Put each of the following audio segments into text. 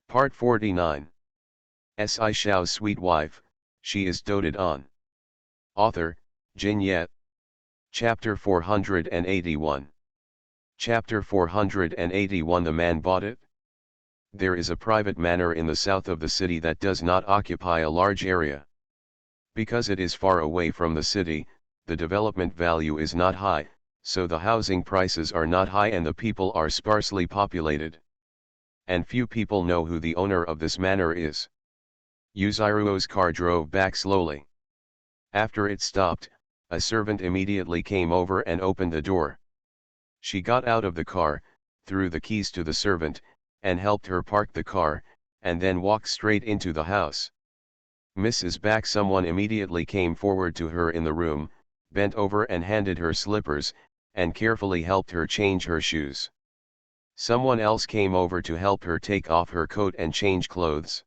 Part 49. Shao's sweet wife, she is doted on. Author, Jin Yet. Chapter 481. Chapter 481. The man bought it. There is a private manor in the south of the city that does not occupy a large area. Because it is far away from the city, the development value is not high, so the housing prices are not high and the people are sparsely populated. And few people know who the owner of this manor is. Yuziruo's car drove back slowly. After it stopped, a servant immediately came over and opened the door. She got out of the car, threw the keys to the servant, and helped her park the car, and then walked straight into the house. Mrs. Back. Someone immediately came forward to her in the room, bent over and handed her slippers, and carefully helped her change her shoes. Someone else came over to help her take off her coat and change clothes.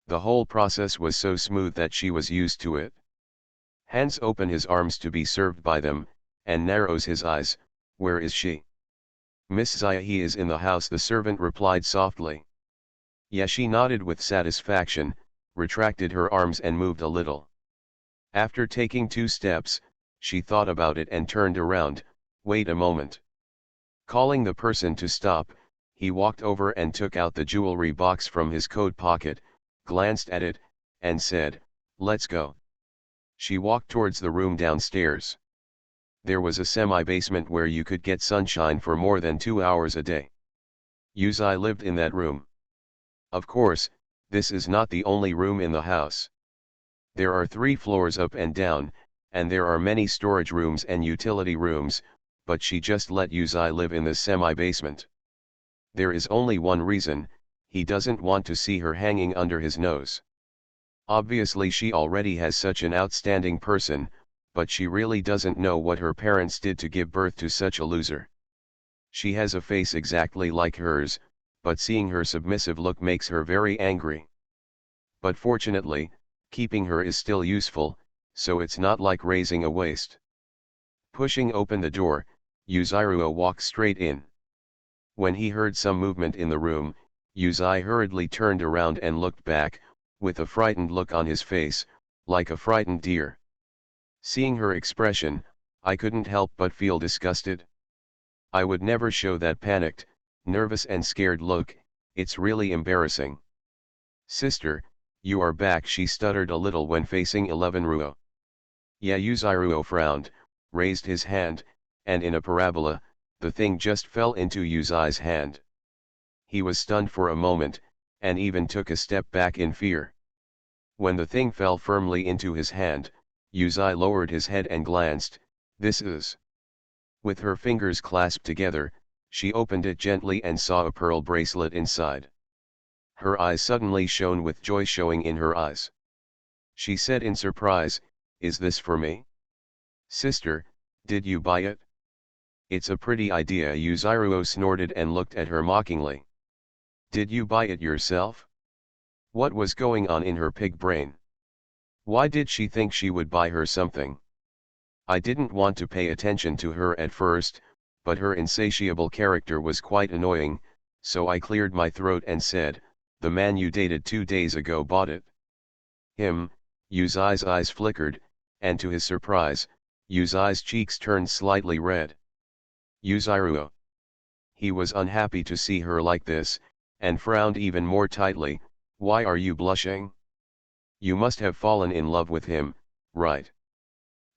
The whole process was so smooth that she was used to it. Hans opened his arms to be served by them, and narrows his eyes. Where is she? Miss Zaya, he is in the house, the servant replied softly. Yeah, she nodded with satisfaction, retracted her arms and moved a little. After taking 2 steps, she thought about it and turned around. Wait a moment. Calling the person to stop, he walked over and took out the jewelry box from his coat pocket, glanced at it, and said, "Let's go." She walked towards the room downstairs. There was a semi-basement where you could get sunshine for more than 2 hours a day. Yuzai lived in that room. Of course, this is not the only room in the house. There are 3 floors up and down, and there are many storage rooms and utility rooms, but she just let Yuzai live in this semi-basement. There is only one reason: he doesn't want to see her hanging under his nose. Obviously she already has such an outstanding person, but she really doesn't know what her parents did to give birth to such a loser. She has a face exactly like hers, but seeing her submissive look makes her very angry. But fortunately, keeping her is still useful, so it's not like raising a waste. Pushing open the door, Yuziruo walked straight in. When he heard some movement in the room, Yuzai hurriedly turned around and looked back, with a frightened look on his face, like a frightened deer. Seeing her expression, I couldn't help but feel disgusted. I would never show that panicked, nervous and scared look. It's really embarrassing. "Sister, you are back," she stuttered a little when facing 11 Ruo. Yeah, Yuziruo frowned, raised his hand, and in a parabola, the thing just fell into Yuzai's hand. He was stunned for a moment, and even took a step back in fear. When the thing fell firmly into his hand, Yuzai lowered his head and glanced. "This is..." With her fingers clasped together, she opened it gently and saw a pearl bracelet inside. Her eyes suddenly shone with joy showing in her eyes. She said in surprise, "Is this for me? Sister, did you buy it?" "It's a pretty idea," Yuziruo snorted and looked at her mockingly. "Did you buy it yourself?" What was going on in her pig brain? Why did she think she would buy her something? I didn't want to pay attention to her at first, but her insatiable character was quite annoying, so I cleared my throat and said, "The man you dated 2 days ago bought it." "Him?" Yuzai's eyes flickered, and to his surprise, Yuzai's cheeks turned slightly red. Yuziruo. He was unhappy to see her like this, and frowned even more tightly. "Why are you blushing? You must have fallen in love with him, right?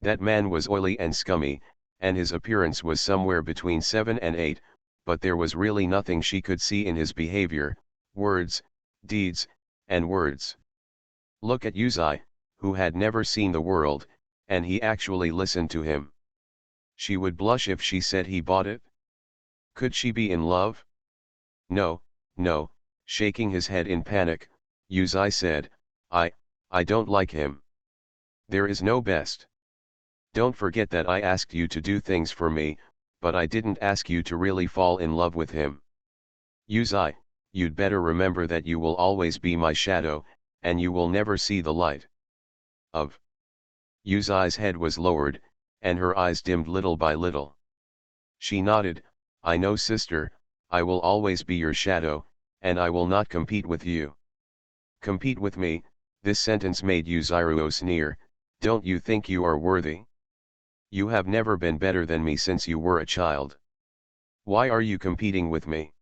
That man was oily and scummy, and his appearance was somewhere between 7 and 8, but there was really nothing she could see in his behavior, words, deeds, and words. Look at Yuzai, who had never seen the world, and he actually listened to him. She would blush if she said he bought it? Could she be in love? No, no." Shaking his head in panic, Yuzai said, I don't like him. There is no best. Don't forget that I asked you to do things for me, but I didn't ask you to really fall in love with him. Yuzai, you'd better remember that you will always be my shadow, and you will never see the light of..." Yuzai's head was lowered, and her eyes dimmed little by little. She nodded. "I know, sister, I will always be your shadow, and I will not compete with you. Compete with me, this sentence made Yuzuru sneer, don't you think you are worthy? You have never been better than me since you were a child. Why are you competing with me?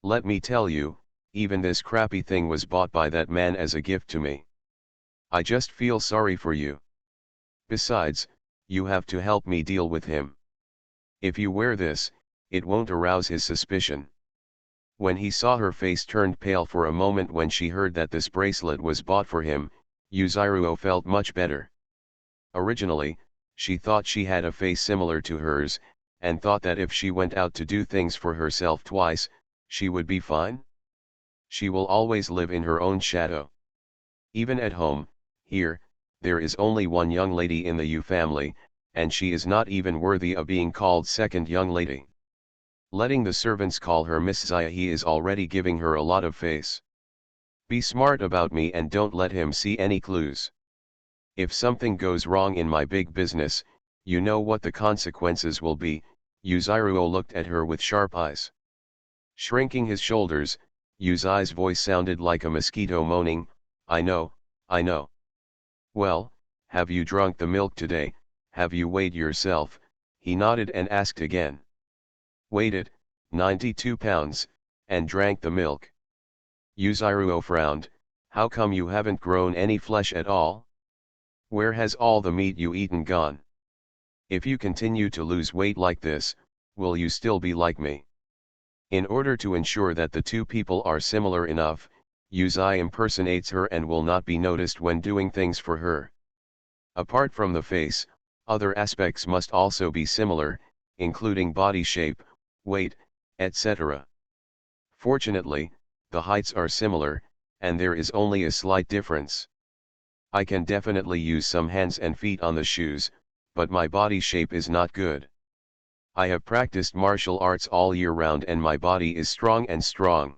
Let me tell you, even this crappy thing was bought by that man as a gift to me. I just feel sorry for you. Besides, you have to help me deal with him. If you wear this, it won't arouse his suspicion. When he saw her face turned pale for a moment when she heard that this bracelet was bought for him, Yuzuru felt much better. Originally, she thought she had a face similar to hers, and thought that if she went out to do things for herself twice, she would be fine. She will always live in her own shadow. Even at home, here, there is only one young lady in the Yu family, and she is not even worthy of being called second young lady. Letting the servants call her Miss Zaya, he is already giving her a lot of face. Be smart about me and don't let him see any clues. If something goes wrong in my big business, you know what the consequences will be. Yuzuru looked at her with sharp eyes. Shrinking his shoulders, Yuzai's voice sounded like a mosquito moaning, I know, I know. Well, have you drunk the milk today? Have you weighed yourself? He nodded and asked again. Weighed it, 92 pounds, and drank the milk. Yuzuru frowned, how come you haven't grown any flesh at all? Where has all the meat you eaten gone? If you continue to lose weight like this, will you still be like me? In order to ensure that the two people are similar enough, Yuzai impersonates her and will not be noticed when doing things for her. Apart from the face, other aspects must also be similar, including body shape, weight, etc. Fortunately, the heights are similar, and there is only a slight difference. I can definitely use some hands and feet on the shoes, but my body shape is not good. I have practiced martial arts all year round and my body is strong and strong.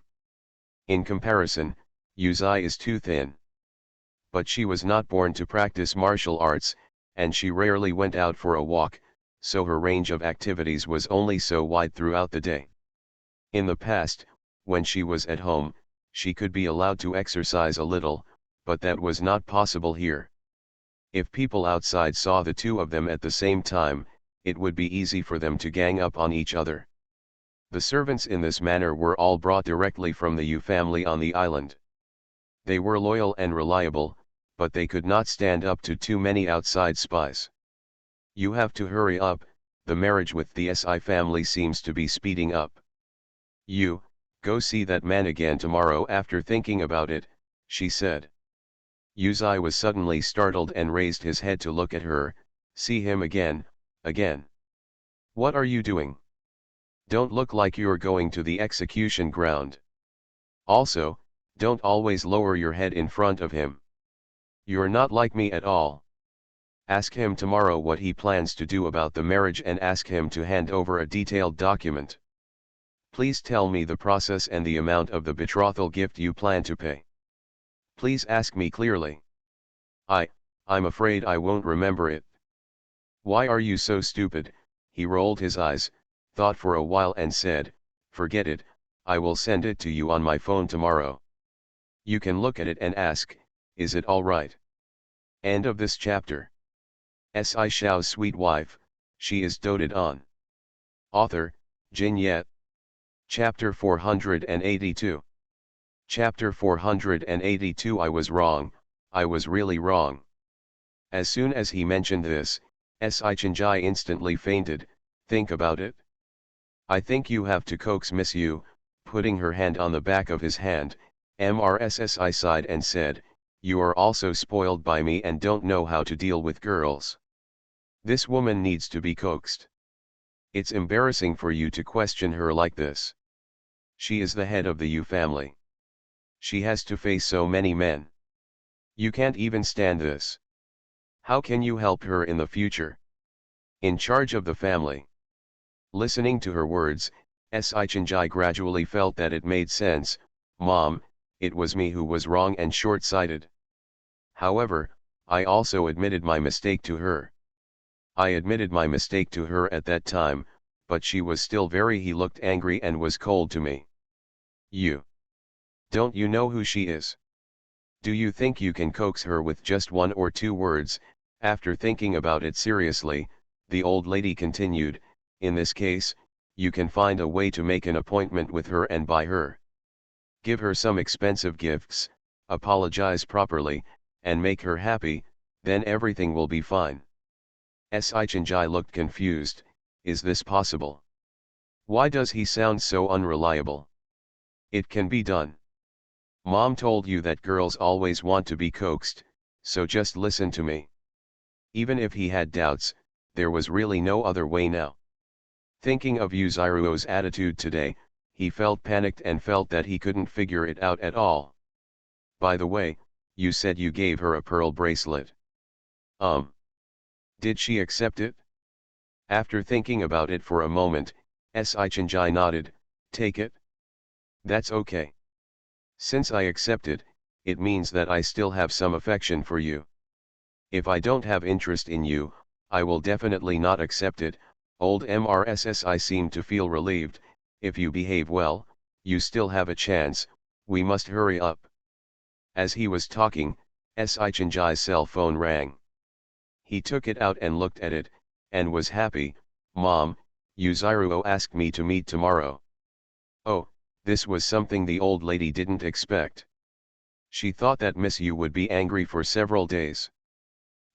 In comparison, Yuzai is too thin. But she was not born to practice martial arts, and she rarely went out for a walk, so her range of activities was only so wide throughout the day. In the past, when she was at home, she could be allowed to exercise a little, but that was not possible here. If people outside saw the two of them at the same time, it would be easy for them to gang up on each other. The servants in this manner were all brought directly from the Yu family on the island. They were loyal and reliable, but they could not stand up to too many outside spies. You have to hurry up, the marriage with the Si family seems to be speeding up. You, go see that man again tomorrow. After thinking about it, she said. Yuzai was suddenly startled and raised his head to look at her. See him again, again. What are you doing? Don't look like you're going to the execution ground. Also, don't always lower your head in front of him. You're not like me at all. Ask him tomorrow what he plans to do about the marriage and ask him to hand over a detailed document. Please tell me the process and the amount of the betrothal gift you plan to pay. Please ask me clearly. I'm afraid I won't remember it. Why are you so stupid? He rolled his eyes, thought for a while and said, forget it, I will send it to you on my phone tomorrow. You can look at it and ask, is it alright? End of this chapter. Si Shao's sweet wife, she is doted on. Author, Jin Yet. Chapter 482. Chapter 482. I was wrong, I was really wrong. As soon as he mentioned this, Si Chinjai instantly fainted. Think about it. I think you have to coax Miss Yu, putting her hand on the back of his hand. MRSSI sighed and said, you are also spoiled by me and don't know how to deal with girls. This woman needs to be coaxed. It's embarrassing for you to question her like this. She is the head of the Yu family. She has to face so many men. You can't even stand this. How can you help her in the future? In charge of the family. Listening to her words, Si Chinjai gradually felt that it made sense. Mom, it was me who was wrong and short-sighted. However, I also admitted my mistake to her. I admitted my mistake to her at that time, but she was still he looked angry and was cold to me. You. Don't you know who she is? Do you think you can coax her with just 1 or 2 words? After thinking about it seriously, the old lady continued, in this case, you can find a way to make an appointment with her and buy her. Give her some expensive gifts, apologize properly, and make her happy, then everything will be fine. Sichanjai looked confused. Is this possible? Why does he sound so unreliable? It can be done. Mom told you that girls always want to be coaxed, so just listen to me. Even if he had doubts, there was really no other way now. Thinking of Yuziruo's attitude today, he felt panicked and felt that he couldn't figure it out at all. By the way, you said you gave her a pearl bracelet. Did she accept it? After thinking about it for a moment, Sichanjai nodded, take it? That's okay. Since I accept it, it means that I still have some affection for you. If I don't have interest in you, I will definitely not accept it. Old MRSSI seemed to feel relieved. If you behave well, you still have a chance, we must hurry up. As he was talking, Sichanjai's cell phone rang. He took it out and looked at it, and was happy. Mom, Yuziruo asked me to meet tomorrow. Oh, this was something the old lady didn't expect. She thought that Miss Yu would be angry for several days.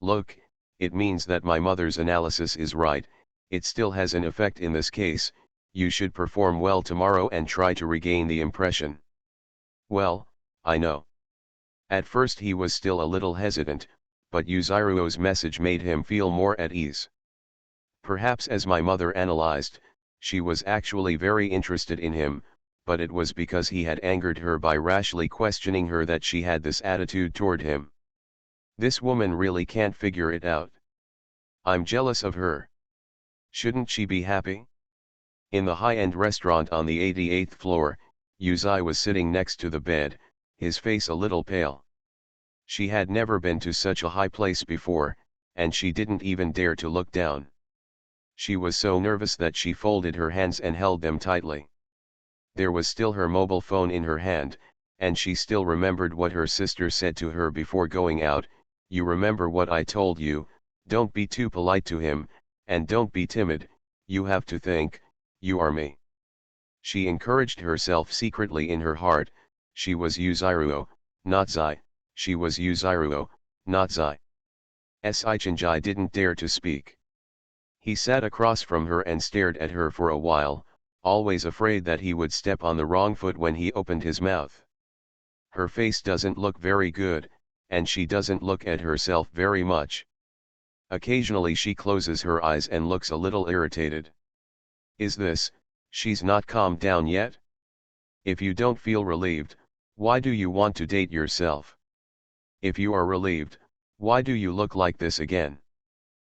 Look, it means that my mother's analysis is right, it still has an effect in this case, you should perform well tomorrow and try to regain the impression. Well, I know. At first he was still a little hesitant, but Yuziruo's message made him feel more at ease. Perhaps as my mother analyzed, she was actually very interested in him, but it was because he had angered her by rashly questioning her that she had this attitude toward him. This woman really can't figure it out. I'm jealous of her. Shouldn't she be happy? In the high-end restaurant on the 88th floor, Yuzi was sitting next to the bed, his face a little pale. She had never been to such a high place before, and she didn't even dare to look down. She was so nervous that she folded her hands and held them tightly. There was still her mobile phone in her hand, and she still remembered what her sister said to her before going out. You remember what I told you, don't be too polite to him, and don't be timid, you have to think, you are me. She encouraged herself secretly in her heart, she was Yuziruo, not Zai, she was Yuziruo, not Zai. Sichanjai didn't dare to speak. He sat across from her and stared at her for a while, always afraid that he would step on the wrong foot when he opened his mouth. Her face doesn't look very good, and she doesn't look at herself very much. Occasionally she closes her eyes and looks a little irritated. Is this, she's not calmed down yet? If you don't feel relieved, why do you want to date yourself? If you are relieved, why do you look like this again?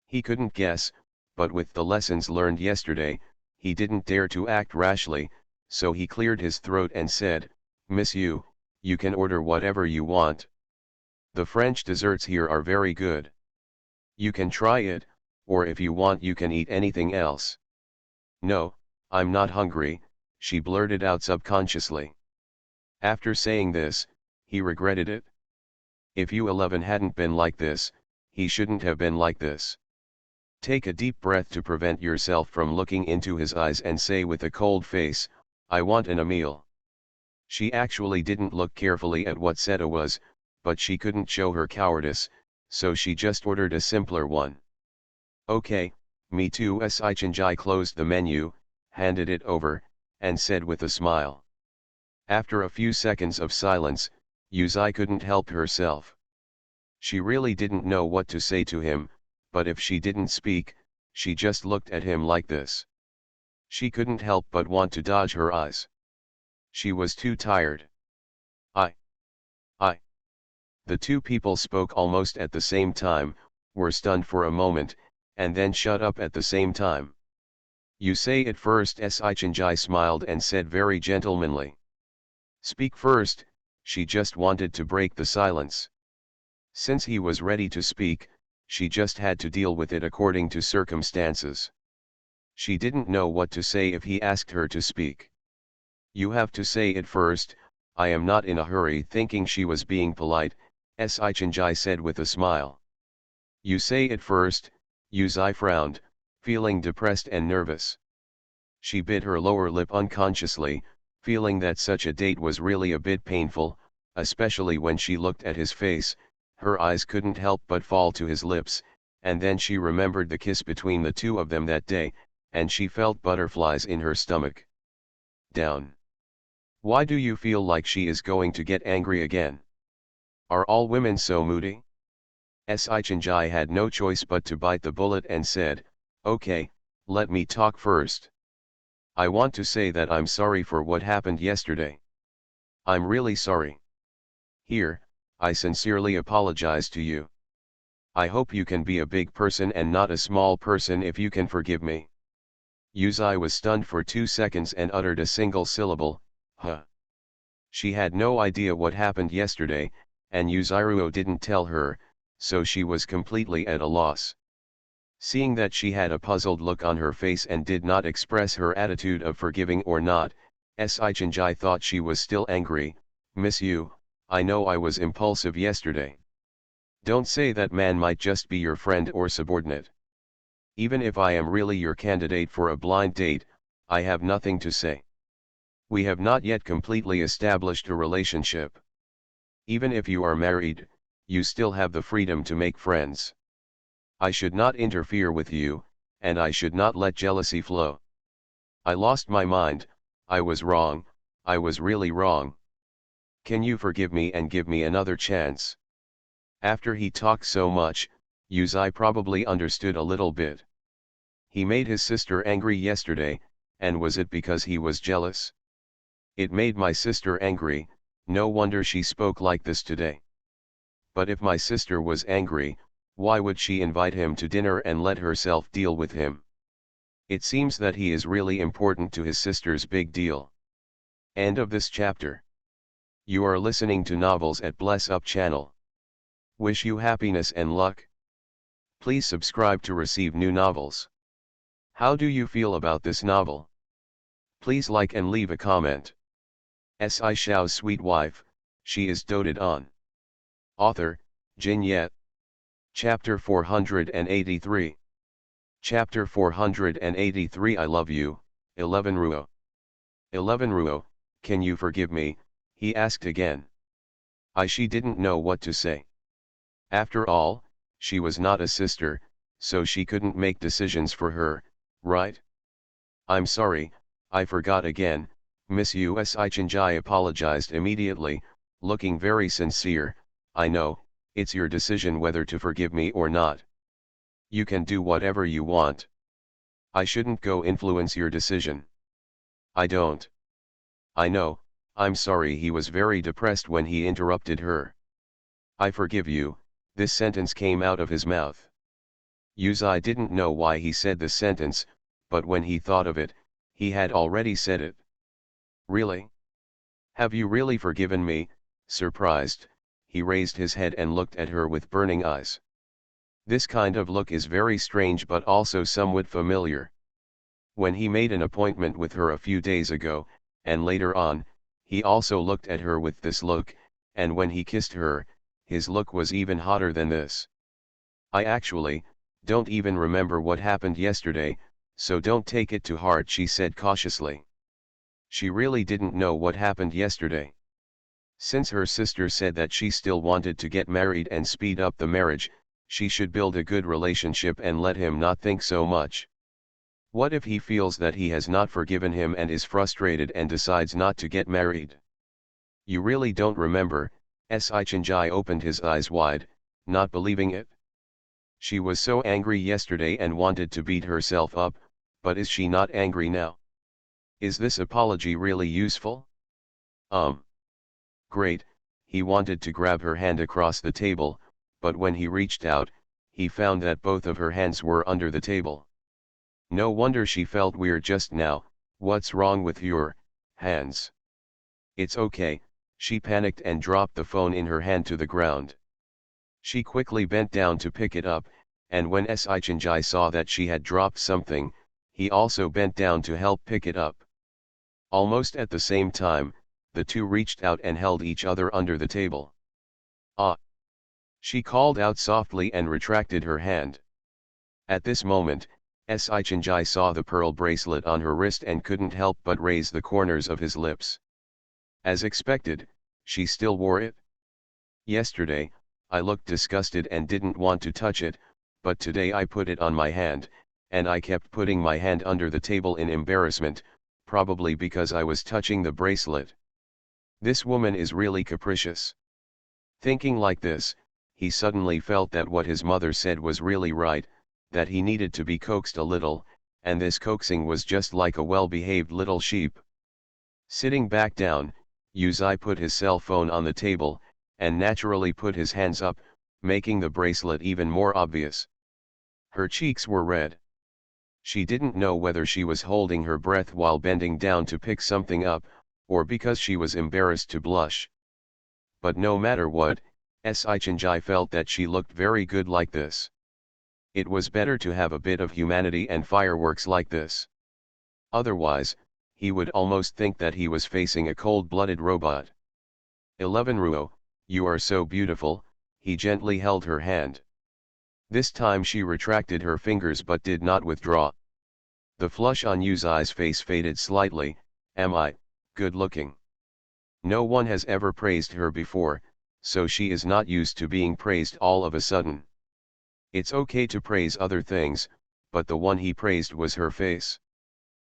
He couldn't guess, but with the lessons learned yesterday, he didn't dare to act rashly, so he cleared his throat and said, Miss Yu, you can order whatever you want. The French desserts here are very good. You can try it, or if you want you can eat anything else. No, I'm not hungry, she blurted out subconsciously. After saying this, he regretted it. If U11 hadn't been like this, he shouldn't have been like this. Take a deep breath to prevent yourself from looking into his eyes and say with a cold face, I want a meal. She actually didn't look carefully at what Seta was, but she couldn't show her cowardice, so she just ordered a simpler one. Okay, me too. Sichanjai closed the menu, handed it over, and said with a smile. After a few seconds of silence, Yuzi couldn't help herself. She really didn't know what to say to him, but if she didn't speak, she just looked at him like this. She couldn't help but want to dodge her eyes. She was too tired. I. The two people spoke almost at the same time, were stunned for a moment, and then shut up at the same time. You say it first. Sichanjai smiled and said very gentlemanly. Speak first, she just wanted to break the silence. Since he was ready to speak, she just had to deal with it according to circumstances. She didn't know what to say if he asked her to speak. You have to say it first, I am not in a hurry. Thinking she was being polite, Sichinjai said with a smile. You say it first. Yuzai frowned, feeling depressed and nervous. She bit her lower lip unconsciously, feeling that such a date was really a bit painful, especially when she looked at his face. Her eyes couldn't help but fall to his lips, and then she remembered the kiss between the two of them that day, and she felt butterflies in her stomach. Down. Why do you feel like she is going to get angry again? Are all women so moody? Sichinjai had no choice but to bite the bullet and said, okay, let me talk first. I want to say that I'm sorry for what happened yesterday. I'm really sorry. Here, I sincerely apologize to you. I hope you can be a big person and not a small person if you can forgive me. Yuzai was stunned for 2 seconds and uttered a single syllable, huh. She had no idea what happened yesterday, and Yuzairuo didn't tell her, so she was completely at a loss. Seeing that she had a puzzled look on her face and did not express her attitude of forgiving or not, Sichinjai thought she was still angry. Miss Yu, I know I was impulsive yesterday. Don't say that man might just be your friend or subordinate. Even if I am really your candidate for a blind date, I have nothing to say. We have not yet completely established a relationship. Even if you are married, you still have the freedom to make friends. I should not interfere with you, and I should not let jealousy flow. I lost my mind, I was wrong, I was really wrong. Can you forgive me and give me another chance? After he talked so much, Yuzai probably understood a little bit. He made his sister angry yesterday, and was it because he was jealous? It made my sister angry, no wonder she spoke like this today. But if my sister was angry, why would she invite him to dinner and let herself deal with him? It seems that he is really important to his sister's big deal. End of this chapter. You are listening to Novels at Bless Up channel. Wish you happiness and luck. Please subscribe to receive new novels. How do you feel about this novel? Please like and leave a comment. Shao's sweet wife, she is doted on. Author, Jin Yet. Chapter 483. Chapter 483 I love you, 11 Ruo. 11 Ruo, can you forgive me? He asked again. She didn't know what to say. After all, she was not a sister, so she couldn't make decisions for her, right? I'm sorry, I forgot again. Miss Sichinjai apologized immediately, looking very sincere. I know, it's your decision whether to forgive me or not. You can do whatever you want. I shouldn't go influence your decision. I don't. I know, I'm sorry. He was very depressed when he interrupted her. I forgive you. This sentence came out of his mouth. Yuzai didn't know why he said this sentence, but when he thought of it, he had already said it. Really? Have you really forgiven me? Surprised, he raised his head and looked at her with burning eyes. This kind of look is very strange but also somewhat familiar. When he made an appointment with her a few days ago, and later on, he also looked at her with this look, and when he kissed her, his look was even hotter than this. I actually don't even remember what happened yesterday, so don't take it to heart, she said cautiously. She really didn't know what happened yesterday. Since her sister said that she still wanted to get married and speed up the marriage, she should build a good relationship and let him not think so much. What if he feels that he has not forgiven him and is frustrated and decides not to get married? You really don't remember? Sichinjai opened his eyes wide, not believing it. She was so angry yesterday and wanted to beat herself up, but is she not angry now? Is this apology really useful? Great, he wanted to grab her hand across the table, but when he reached out, he found that both of her hands were under the table. No wonder she felt weird just now. What's wrong with your hands? It's okay, she panicked and dropped the phone in her hand to the ground. She quickly bent down to pick it up, and when Sichinjai saw that she had dropped something, he also bent down to help pick it up. Almost at the same time, the two reached out and held each other under the table. Ah! She called out softly and retracted her hand. At this moment, Sichinjai saw the pearl bracelet on her wrist and couldn't help but raise the corners of his lips. As expected, she still wore it. Yesterday, I looked disgusted and didn't want to touch it, but today I put it on my hand, and I kept putting my hand under the table in embarrassment, probably because I was touching the bracelet. This woman is really capricious. Thinking like this, he suddenly felt that what his mother said was really right, that he needed to be coaxed a little, and this coaxing was just like a well-behaved little sheep. Sitting back down, Yuzai put his cell phone on the table, and naturally put his hands up, making the bracelet even more obvious. Her cheeks were red. She didn't know whether she was holding her breath while bending down to pick something up, or because she was embarrassed to blush. But no matter what, Sichinjai felt that she looked very good like this. It was better to have a bit of humanity and fireworks like this. Otherwise, he would almost think that he was facing a cold-blooded robot. 11 Ruo, you are so beautiful, he gently held her hand. This time she retracted her fingers but did not withdraw. The flush on Yuzai's face faded slightly. Am I good looking? No one has ever praised her before, so she is not used to being praised all of a sudden. It's okay to praise other things, but the one he praised was her face.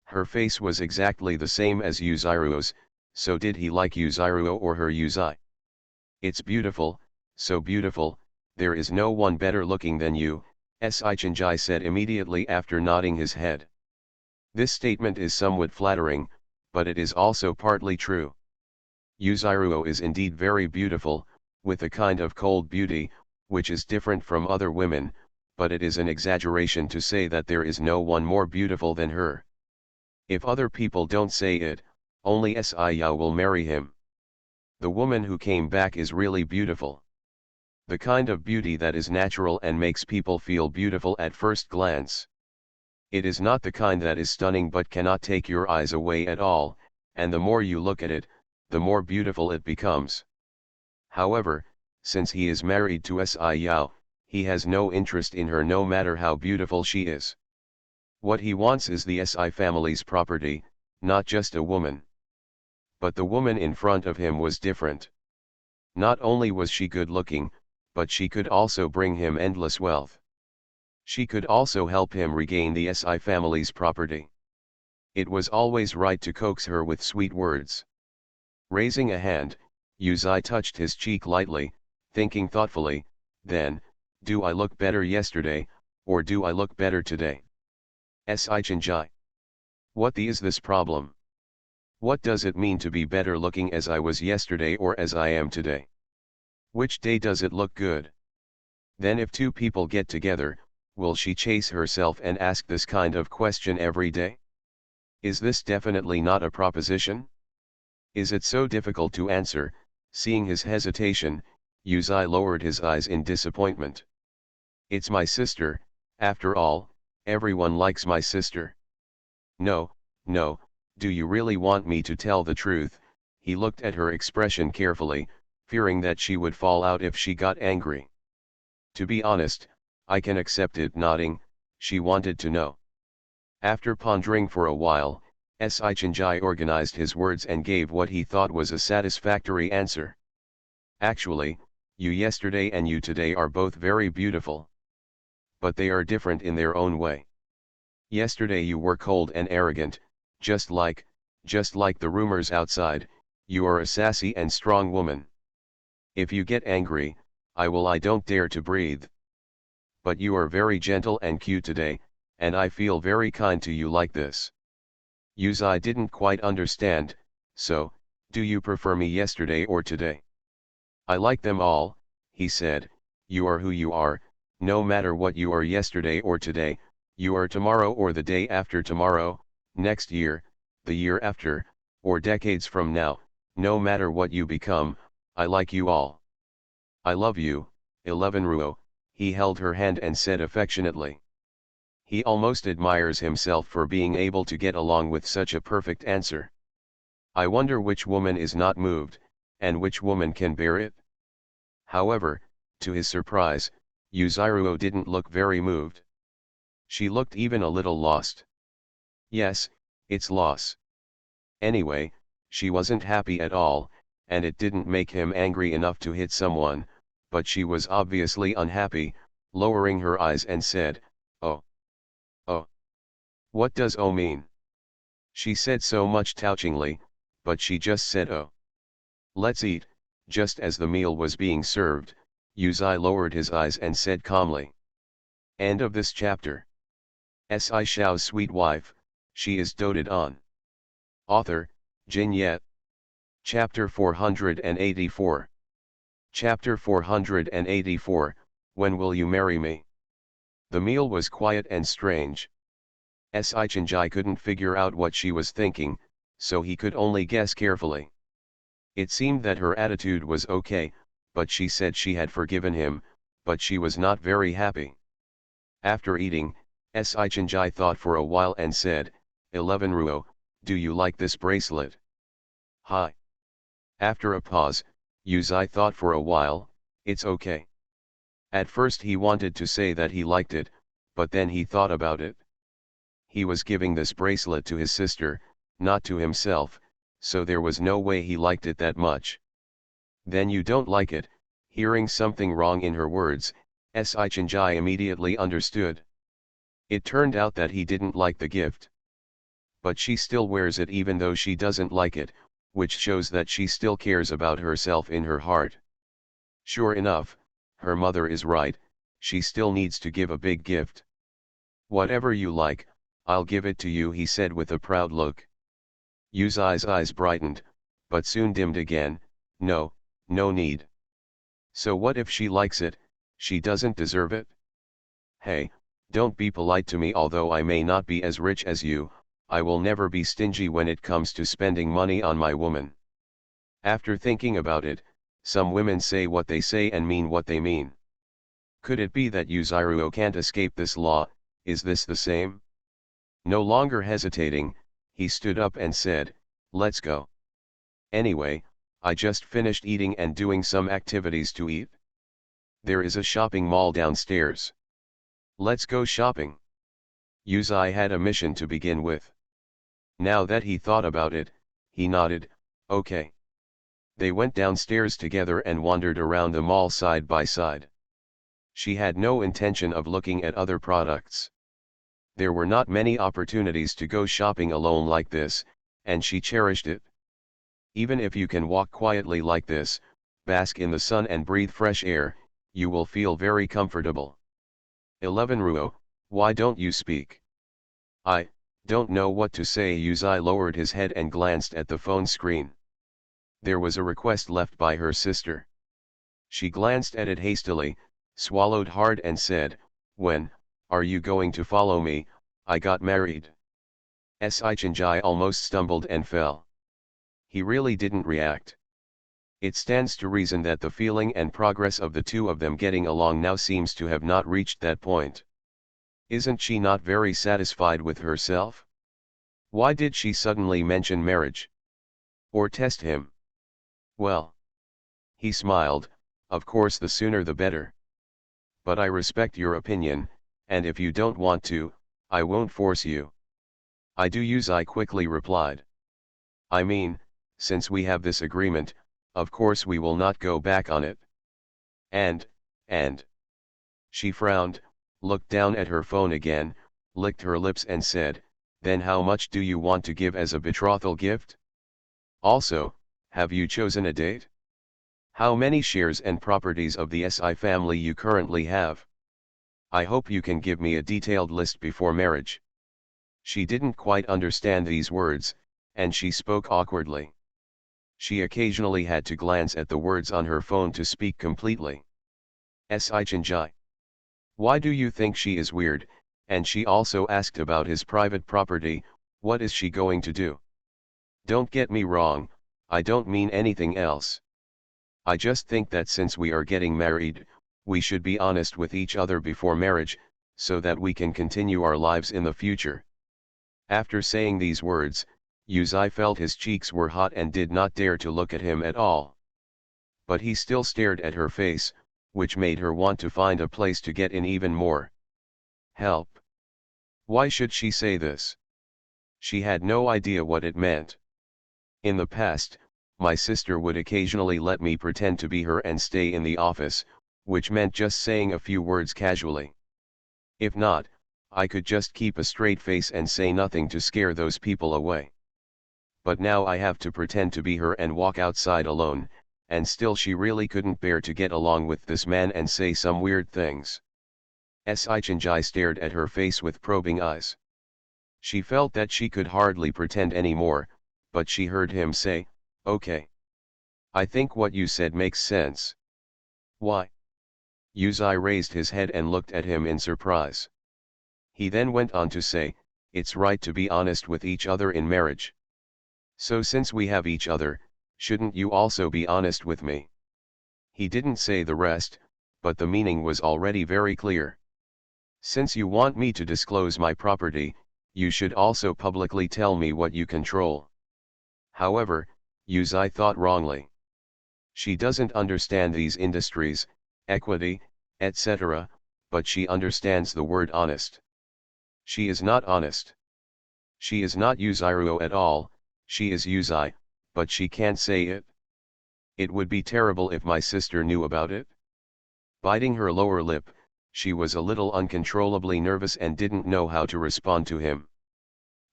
Her face was exactly the same as Yuzairuo's, so did he like Yuzairuo or her Yuzai? It's beautiful, so beautiful, there is no one better looking than you, Sichinjai said immediately after nodding his head. This statement is somewhat flattering, but it is also partly true. Yuzairuo is indeed very beautiful, with a kind of cold beauty, which is different from other women, but it is an exaggeration to say that there is no one more beautiful than her. If other people don't say it, only Siyao will marry him. The woman who came back is really beautiful. The kind of beauty that is natural and makes people feel beautiful at first glance. It is not the kind that is stunning but cannot take your eyes away at all, and the more you look at it, the more beautiful it becomes. However, since he is married to Siyao, he has no interest in her no matter how beautiful she is. What he wants is the Si family's property, not just a woman. But the woman in front of him was different. Not only was she good looking, but she could also bring him endless wealth. She could also help him regain the Si family's property. It was always right to coax her with sweet words. Raising a hand, Yuzai touched his cheek lightly, thinking thoughtfully, then, do I look better yesterday, or do I look better today? Sichinjai. What is this problem? What does it mean to be better looking as I was yesterday or as I am today? Which day does it look good? Then if two people get together, will she chase herself and ask this kind of question every day? Is this definitely not a proposition? Is it so difficult to answer? Seeing his hesitation, Yuzai lowered his eyes in disappointment. It's my sister, after all, everyone likes my sister. No, no, do you really want me to tell the truth? He looked at her expression carefully, fearing that she would fall out if she got angry. To be honest, I can accept it. Nodding, she wanted to know. After pondering for a while, Sichinjai organized his words and gave what he thought was a satisfactory answer. Actually, you yesterday and you today are both very beautiful. But they are different in their own way. Yesterday you were cold and arrogant, just like the rumors outside, you are a sassy and strong woman. If you get angry, I don't dare to breathe. But you are very gentle and cute today, and I feel very kind to you like this. Yuzai didn't quite understand, so, do you prefer me yesterday or today? I like them all, he said, you are who you are, no matter what you are yesterday or today, you are tomorrow or the day after tomorrow, next year, the year after, or decades from now, no matter what you become, I like you all. I love you, 11 Ruo, he held her hand and said affectionately. He almost admires himself for being able to get along with such a perfect answer. I wonder which woman is not moved, and which woman can bear it? However, to his surprise, Yuzuru didn't look very moved. She looked even a little lost. Yes, it's loss. Anyway, she wasn't happy at all, and it didn't make him angry enough to hit someone, but she was obviously unhappy, lowering her eyes and said, "Oh. Oh. What does oh mean?" She said so much touchingly, but she just said oh. "Let's eat." Just as the meal was being served, Yuzai lowered his eyes and said calmly. End of this chapter. Si Shao's sweet wife, she is doted on. Author, Jin Yet. Chapter 484. Chapter 484, When Will You Marry Me? The meal was quiet and strange. Si Chinjai couldn't figure out what she was thinking, so he could only guess carefully. It seemed that her attitude was okay, but she said she had forgiven him, but she was not very happy. After eating, Si Chinjai thought for a while and said, 11 Ruo, do you like this bracelet? Hi. After a pause, Yuzai thought for a while, it's okay. At first he wanted to say that he liked it, but then he thought about it. He was giving this bracelet to his sister, not to himself, so there was no way he liked it that much. Then you don't like it? Hearing something wrong in her words, Si Chinjai immediately understood. It turned out that he didn't like the gift. But she still wears it even though she doesn't like it, which shows that she still cares about herself in her heart. Sure enough, her mother is right, she still needs to give a big gift. Whatever you like, I'll give it to you, he said with a proud look. Yuzai's eyes brightened, but soon dimmed again. No, no need. So what if she likes it? She doesn't deserve it? Hey, don't be polite to me. Although I may not be as rich as you, I will never be stingy when it comes to spending money on my woman. After thinking about it, some women say what they say and mean what they mean. Could it be that Yuzuru can't escape this law? Is this the same? No longer hesitating, he stood up and said, let's go. Anyway, I just finished eating and doing some activities to eat. There is a shopping mall downstairs. Let's go shopping. Yuzai had a mission to begin with. Now that he thought about it, he nodded, okay. They went downstairs together and wandered around the mall side by side. She had no intention of looking at other products. There were not many opportunities to go shopping alone like this, and she cherished it. Even if you can walk quietly like this, bask in the sun and breathe fresh air, you will feel very comfortable. 11 Ruo, why don't you speak? I don't know what to say. Yuzai lowered his head and glanced at the phone screen. There was a request left by her sister. She glanced at it hastily, swallowed hard and said, when are you going to follow me? I got married. Si Chinjai almost stumbled and fell. He really didn't react. It stands to reason that the feeling and progress of the two of them getting along now seems to have not reached that point. Isn't she not very satisfied with herself? Why did she suddenly mention marriage? Or test him? Well. He smiled, of course the sooner the better. But I respect your opinion, and if you don't want to, I won't force you. I do. Yuzai quickly replied. I mean, since we have this agreement, of course we will not go back on it. And. She frowned, looked down at her phone again, licked her lips and said, then how much do you want to give as a betrothal gift? Also, have you chosen a date? How many shares and properties of the SI family you currently have? I hope you can give me a detailed list before marriage. She didn't quite understand these words, and she spoke awkwardly. She occasionally had to glance at the words on her phone to speak completely. Si Chinjai. Why do you think she is weird? And she also asked about his private property. What is she going to do? Don't get me wrong, I don't mean anything else. I just think that since we are getting married, we should be honest with each other before marriage, so that we can continue our lives in the future. After saying these words, Yuzai felt his cheeks were hot and did not dare to look at him at all. But he still stared at her face, which made her want to find a place to get in even more. Help! Why should she say this? She had no idea what it meant. In the past, my sister would occasionally let me pretend to be her and stay in the office, which meant just saying a few words casually. If not, I could just keep a straight face and say nothing to scare those people away. But now I have to pretend to be her and walk outside alone, and still she really couldn't bear to get along with this man and say some weird things. Sichinjai stared at her face with probing eyes. She felt that she could hardly pretend anymore, but she heard him say, "Okay. I think what you said makes sense." "Why?" Yuzai raised his head and looked at him in surprise. He then went on to say, "It's right to be honest with each other in marriage. So since we have each other, shouldn't you also be honest with me?" He didn't say the rest, but the meaning was already very clear. "Since you want me to disclose my property, you should also publicly tell me what you control." However, Yuzai thought wrongly. She doesn't understand these industries, equity, etc., but she understands the word honest. She is not honest. She is not Yuzairuo at all. She is Yuzai, but she can't say it. It would be terrible if my sister knew about it. Biting her lower lip, she was a little uncontrollably nervous and didn't know how to respond to him.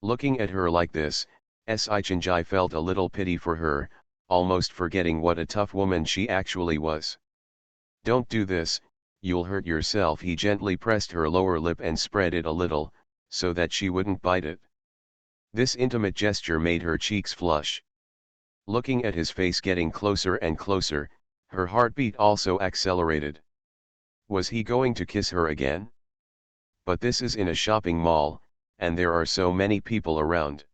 Looking at her like this, Sichinjai felt a little pity for her, almost forgetting what a tough woman she actually was. "Don't do this, you'll hurt yourself." He gently pressed her lower lip and spread it a little, so that she wouldn't bite it. This intimate gesture made her cheeks flush. Looking at his face getting closer and closer, her heartbeat also accelerated. Was he going to kiss her again? But this is in a shopping mall, and there are so many people around.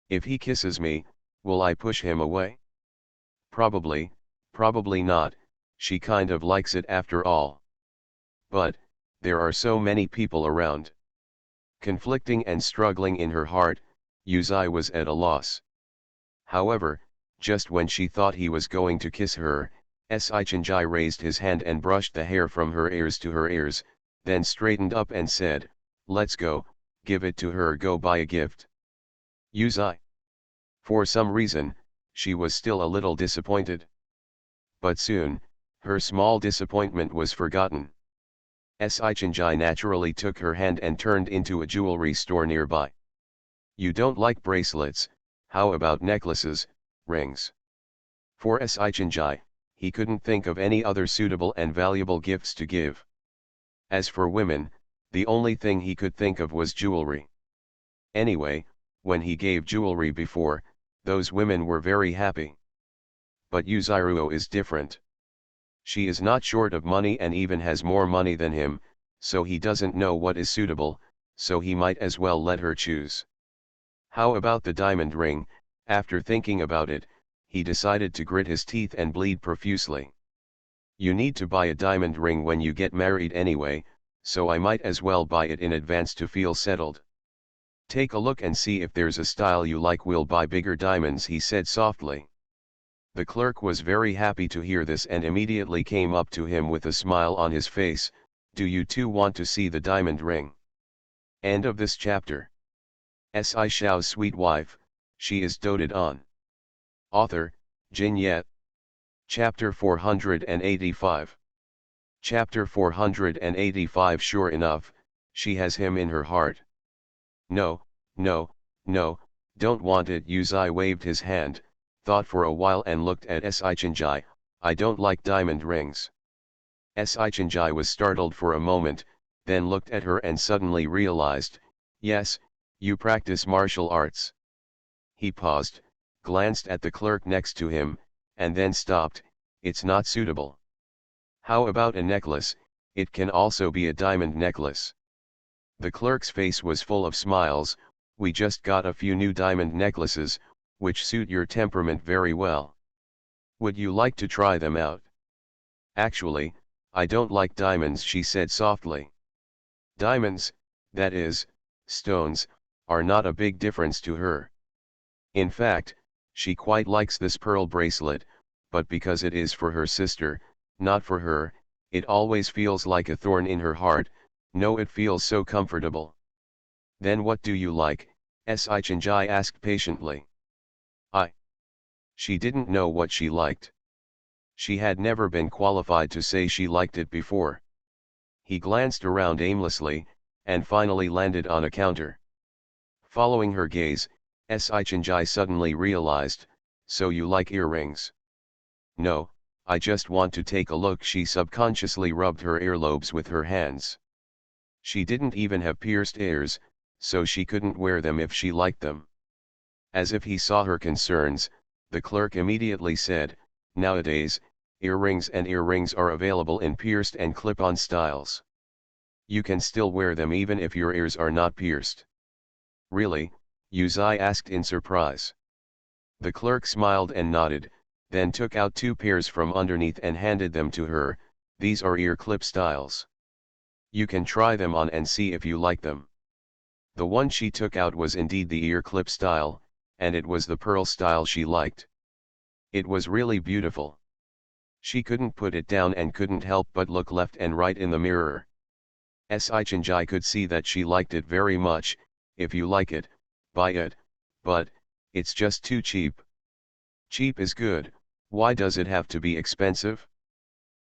If he kisses me, will I push him away? Probably, probably not. She kind of likes it after all. But, there are so many people around. Conflicting and struggling in her heart, Yuzai was at a loss. However, just when she thought he was going to kiss her, Sichinjai raised his hand and brushed the hair from her ears to her ears, then straightened up and said, "Let's go, give it to her, go buy a gift." Yuzai. For some reason, she was still a little disappointed. But soon, her small disappointment was forgotten. Sichinjai naturally took her hand and turned into a jewelry store nearby. "You don't like bracelets, how about necklaces, rings?" For Sichinjai, he couldn't think of any other suitable and valuable gifts to give. As for women, the only thing he could think of was jewelry. Anyway, when he gave jewelry before, those women were very happy. But Yuzairuo is different. She is not short of money and even has more money than him, so he doesn't know what is suitable, so he might as well let her choose. How about the diamond ring? After thinking about it, he decided to grit his teeth and bleed profusely. "You need to buy a diamond ring when you get married anyway, so I might as well buy it in advance to feel settled. Take a look and see if there's a style you like. We'll buy bigger diamonds," he said softly. The clerk was very happy to hear this and immediately came up to him with a smile on his face. "Do you too want to see the diamond ring?" End of this chapter. Shao's sweet wife, she is doted on. Author, Jin Yet. Chapter 485. Chapter 485. Sure enough, she has him in her heart. "No, no, no, don't want it." Yuzai waved his hand, thought for a while and looked at Sichinjai. "I don't like diamond rings." Sichinjai was startled for a moment, then looked at her and suddenly realized, "Yes, you practice martial arts." He paused, glanced at the clerk next to him, and then stopped. "It's not suitable." "How about a necklace? It can also be a diamond necklace." The clerk's face was full of smiles. "We just got a few new diamond necklaces, which suit your temperament very well. Would you like to try them out?" "Actually, I don't like diamonds," she said softly. Diamonds, that is, stones, are not a big difference to her. In fact, she quite likes this pearl bracelet, but because it is for her sister, not for her, it always feels like a thorn in her heart. No, it feels so comfortable. Then what do you like? Sichanjai asked patiently. I. She didn't know what she liked. She had never been qualified to say she liked it before. He glanced around aimlessly, and finally landed on a counter. Following her gaze, Sichanjai suddenly realized, so you like earrings? No, I just want to take a look. She subconsciously rubbed her earlobes with her hands. She didn't even have pierced ears, so she couldn't wear them if she liked them. As if he saw her concerns, the clerk immediately said, nowadays, earrings are available in pierced and clip-on styles. You can still wear them even if your ears are not pierced. Really? Yuzai asked in surprise. The clerk smiled and nodded, then took out 2 pairs from underneath and handed them to her. These are ear clip styles. You can try them on and see if you like them. The one she took out was indeed the ear clip style, and it was the pearl style she liked. It was really beautiful. She couldn't put it down and couldn't help but look left and right in the mirror. Sichanjai could see that she liked it very much. If you like it, buy it, but it's just too cheap. Cheap is good, why does it have to be expensive?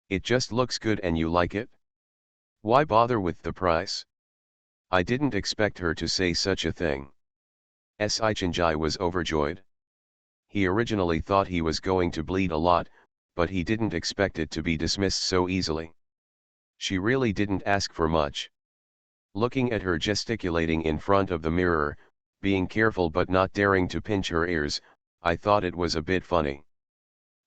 It just looks good and you like it? Why bother with the price? I didn't expect her to say such a thing. Sichanjai was overjoyed. He originally thought he was going to bleed a lot, but he didn't expect it to be dismissed so easily. She really didn't ask for much. Looking at her gesticulating in front of the mirror, being careful but not daring to pinch her ears, I thought it was a bit funny.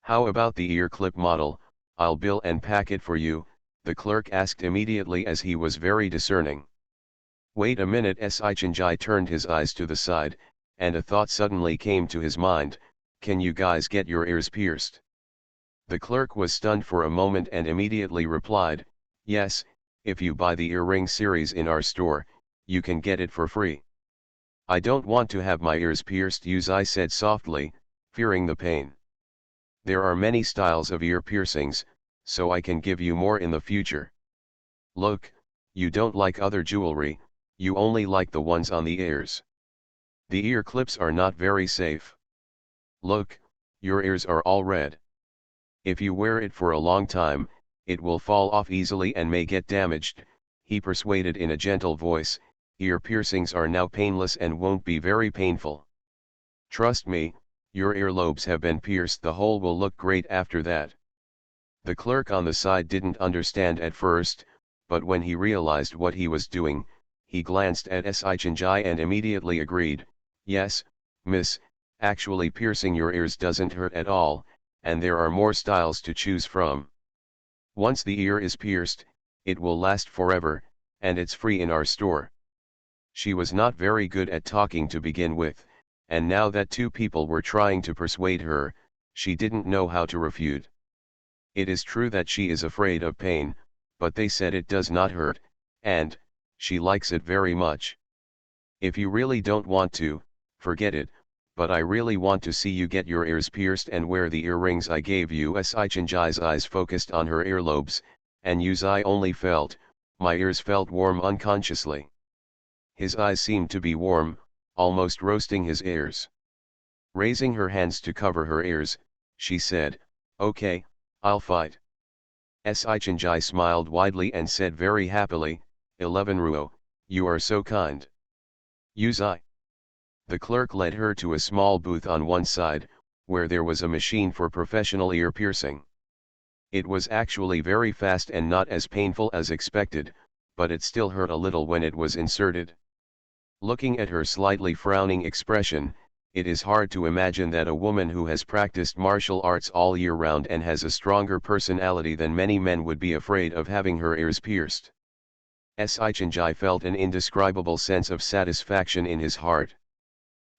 How about the ear clip model? I'll bill and pack it for you, the clerk asked immediately as he was very discerning. Wait a minute. Sichanjai turned his eyes to the side, and a thought suddenly came to his mind, can you guys get your ears pierced? The clerk was stunned for a moment and immediately replied, yes, if you buy the earring series in our store, you can get it for free. I don't want to have my ears pierced, Yuzai said softly, fearing the pain. There are many styles of ear piercings, so I can give you more in the future. Look, you don't like other jewelry, you only like the ones on the ears. The ear clips are not very safe. Look, your ears are all red. If you wear it for a long time, it will fall off easily and may get damaged, he persuaded in a gentle voice. Ear piercings are now painless and won't be very painful. Trust me, your earlobes have been pierced, the hole will look great after that. The clerk on the side didn't understand at first, but when he realized what he was doing, he glanced at Sichanjai and immediately agreed, yes, miss, actually piercing your ears doesn't hurt at all, and there are more styles to choose from. Once the ear is pierced, it will last forever, and it's free in our store. She was not very good at talking to begin with, and now that 2 people were trying to persuade her, she didn't know how to refute. It is true that she is afraid of pain, but they said it does not hurt, and she likes it very much. If you really don't want to, forget it, but I really want to see you get your ears pierced and wear the earrings I gave you. Sichanjai's eyes focused on her earlobes, and Yuzai only felt, my ears felt warm unconsciously. His eyes seemed to be warm, almost roasting his ears. Raising her hands to cover her ears, she said, okay, I'll fight. Sichanjai smiled widely and said very happily, 11 ruo, you are so kind. Yuzai. The clerk led her to a small booth on one side, where there was a machine for professional ear piercing. It was actually very fast and not as painful as expected, but it still hurt a little when it was inserted. Looking at her slightly frowning expression, it is hard to imagine that a woman who has practiced martial arts all year round and has a stronger personality than many men would be afraid of having her ears pierced. Sichanjai felt an indescribable sense of satisfaction in his heart.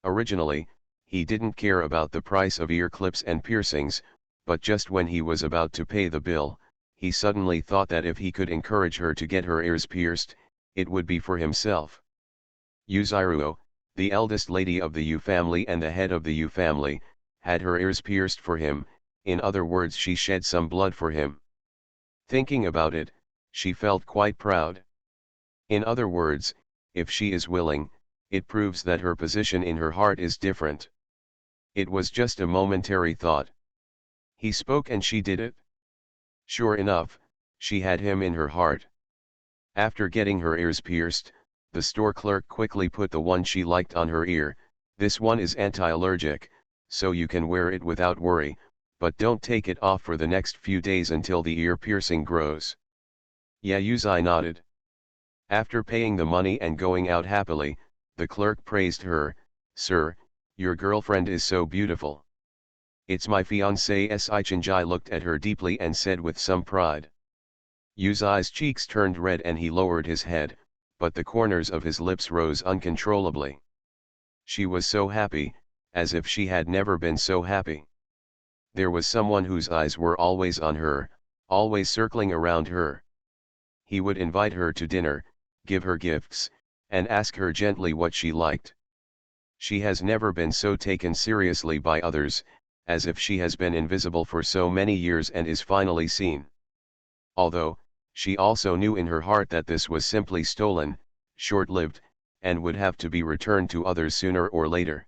Originally, he didn't care about the price of ear clips and piercings, but just when he was about to pay the bill, he suddenly thought that if he could encourage her to get her ears pierced, it would be for himself. Yuzairuo, The eldest lady of the Yu family and the head of the Yu family, had her ears pierced for him, in other words she shed some blood for him. Thinking about it, she felt quite proud. In other words, if she is willing, it proves that her position in her heart is different. It was just a momentary thought. He spoke and she did it. Sure enough, she had him in her heart. After getting her ears pierced, the store clerk quickly put the one she liked on her ear. This one is anti-allergic, so you can wear it without worry, but don't take it off for the next few days until the ear piercing grows. Yeah, Yuzai nodded. After paying the money and going out happily, the clerk praised her. Sir, your girlfriend is so beautiful. It's my fiancée. Sichinjai looked at her deeply and said with some pride. Yuzai's cheeks turned red and he lowered his head, but the corners of his lips rose uncontrollably. She was so happy, as if she had never been so happy. There was someone whose eyes were always on her, always circling around her. He would invite her to dinner, give her gifts, and ask her gently what she liked. She has never been so taken seriously by others, as if she has been invisible for so many years and is finally seen. Although, she also knew in her heart that this was simply stolen, short-lived, and would have to be returned to others sooner or later.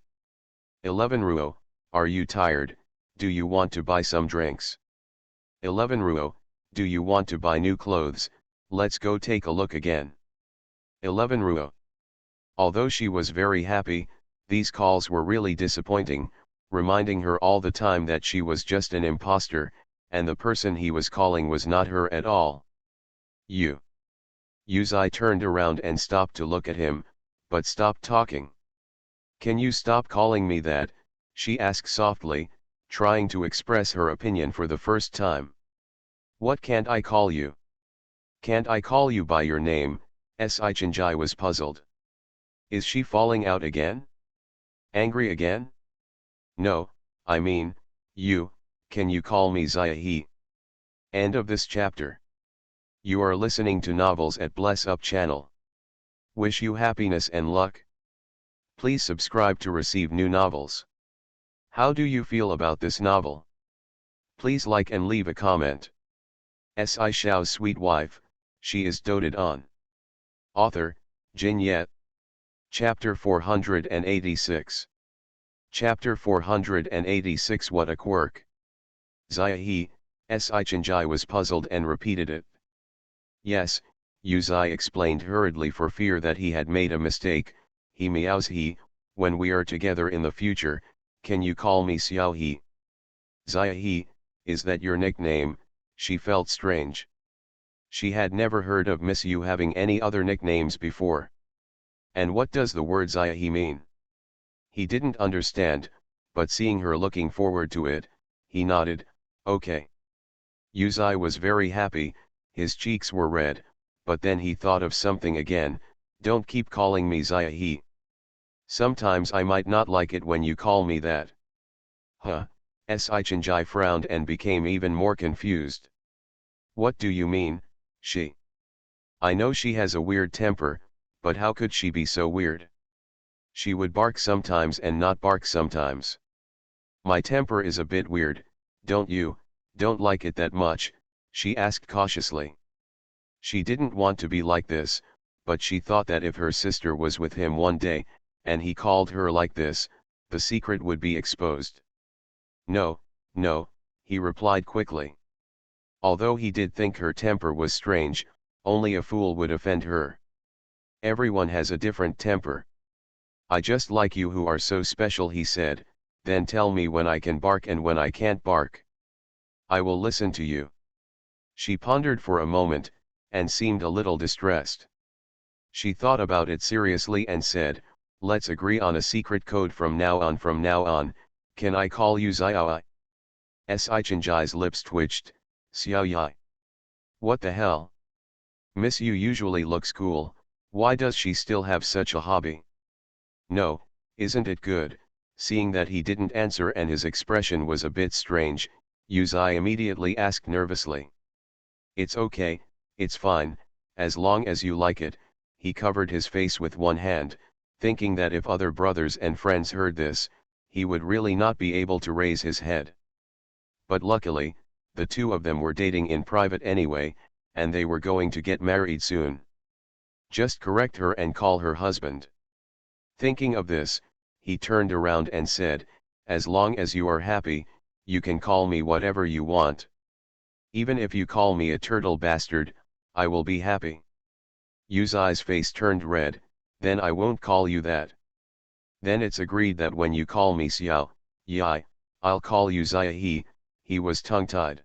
11 Ruo, are you tired? Do you want to buy some drinks? 11 Ruo, do you want to buy new clothes? Let's go take a look again. 11 Ruo. Although she was very happy, these calls were really disappointing, reminding her all the time that she was just an imposter, and the person he was calling was not her at all. Yuzai turned around and stopped to look at him, but stopped talking. Can you stop calling me that? She asked softly, trying to express her opinion for the first time. What can't I call you? Can't I call you by your name? Sichinjai was puzzled. Is she falling out again? Angry again? No, I mean, can you call me Zayahi? End of this chapter. You are listening to Novels at Bless Up channel. Wish you happiness and luck. Please subscribe to receive new novels. How do you feel about this novel? Please like and leave a comment. Shao's sweet wife, she is doted on. Author, Jin Yet. Chapter 486. Chapter 486. What a quirk. Zayahi, Sichinjai was puzzled and repeated it. Yes, Yuzai explained hurriedly for fear that he had made a mistake. He meows he, when we are together in the future, can you call me Xiao he? Zayahi, is that your nickname? She felt strange. She had never heard of Miss Yu having any other nicknames before. And what does the word Zayahi mean? He didn't understand, but seeing her looking forward to it, he nodded, okay. Yuzai was very happy, his cheeks were red, but then he thought of something again. Don't keep calling me Zayahi. Sometimes I might not like it when you call me that. Huh, Sichinjai frowned and became even more confused. What do you mean, she? I know she has a weird temper, but how could she be so weird? She would bark sometimes and not bark sometimes. My temper is a bit weird, don't like it that much, she asked cautiously. She didn't want to be like this, but she thought that if her sister was with him one day, and he called her like this, the secret would be exposed. No, he replied quickly. Although he did think her temper was strange, only a fool would offend her. Everyone has a different temper. I just like you who are so special, he said, then tell me when I can bark and when I can't bark. I will listen to you. She pondered for a moment, and seemed a little distressed. She thought about it seriously and said, let's agree on a secret code from now on, can I call you Xiaoai? Sichinjai's lips twitched, Xiaoyai. What the hell? Miss Yu usually looks cool, why does she still have such a hobby? No, isn't it good? Seeing that he didn't answer and his expression was a bit strange, Yuzai immediately asked nervously. It's okay, it's fine, as long as you like it. He covered his face with one hand, thinking that if other brothers and friends heard this, he would really not be able to raise his head. But luckily, the two of them were dating in private anyway, and they were going to get married soon. Just correct her and call her husband. Thinking of this, he turned around and said, "As long as you are happy, you can call me whatever you want. Even if you call me a turtle bastard, I will be happy." Yuzai's face turned red. "Then I won't call you that. Then it's agreed that when you call me Xiao, Yai, I'll call you Zia." He was tongue-tied.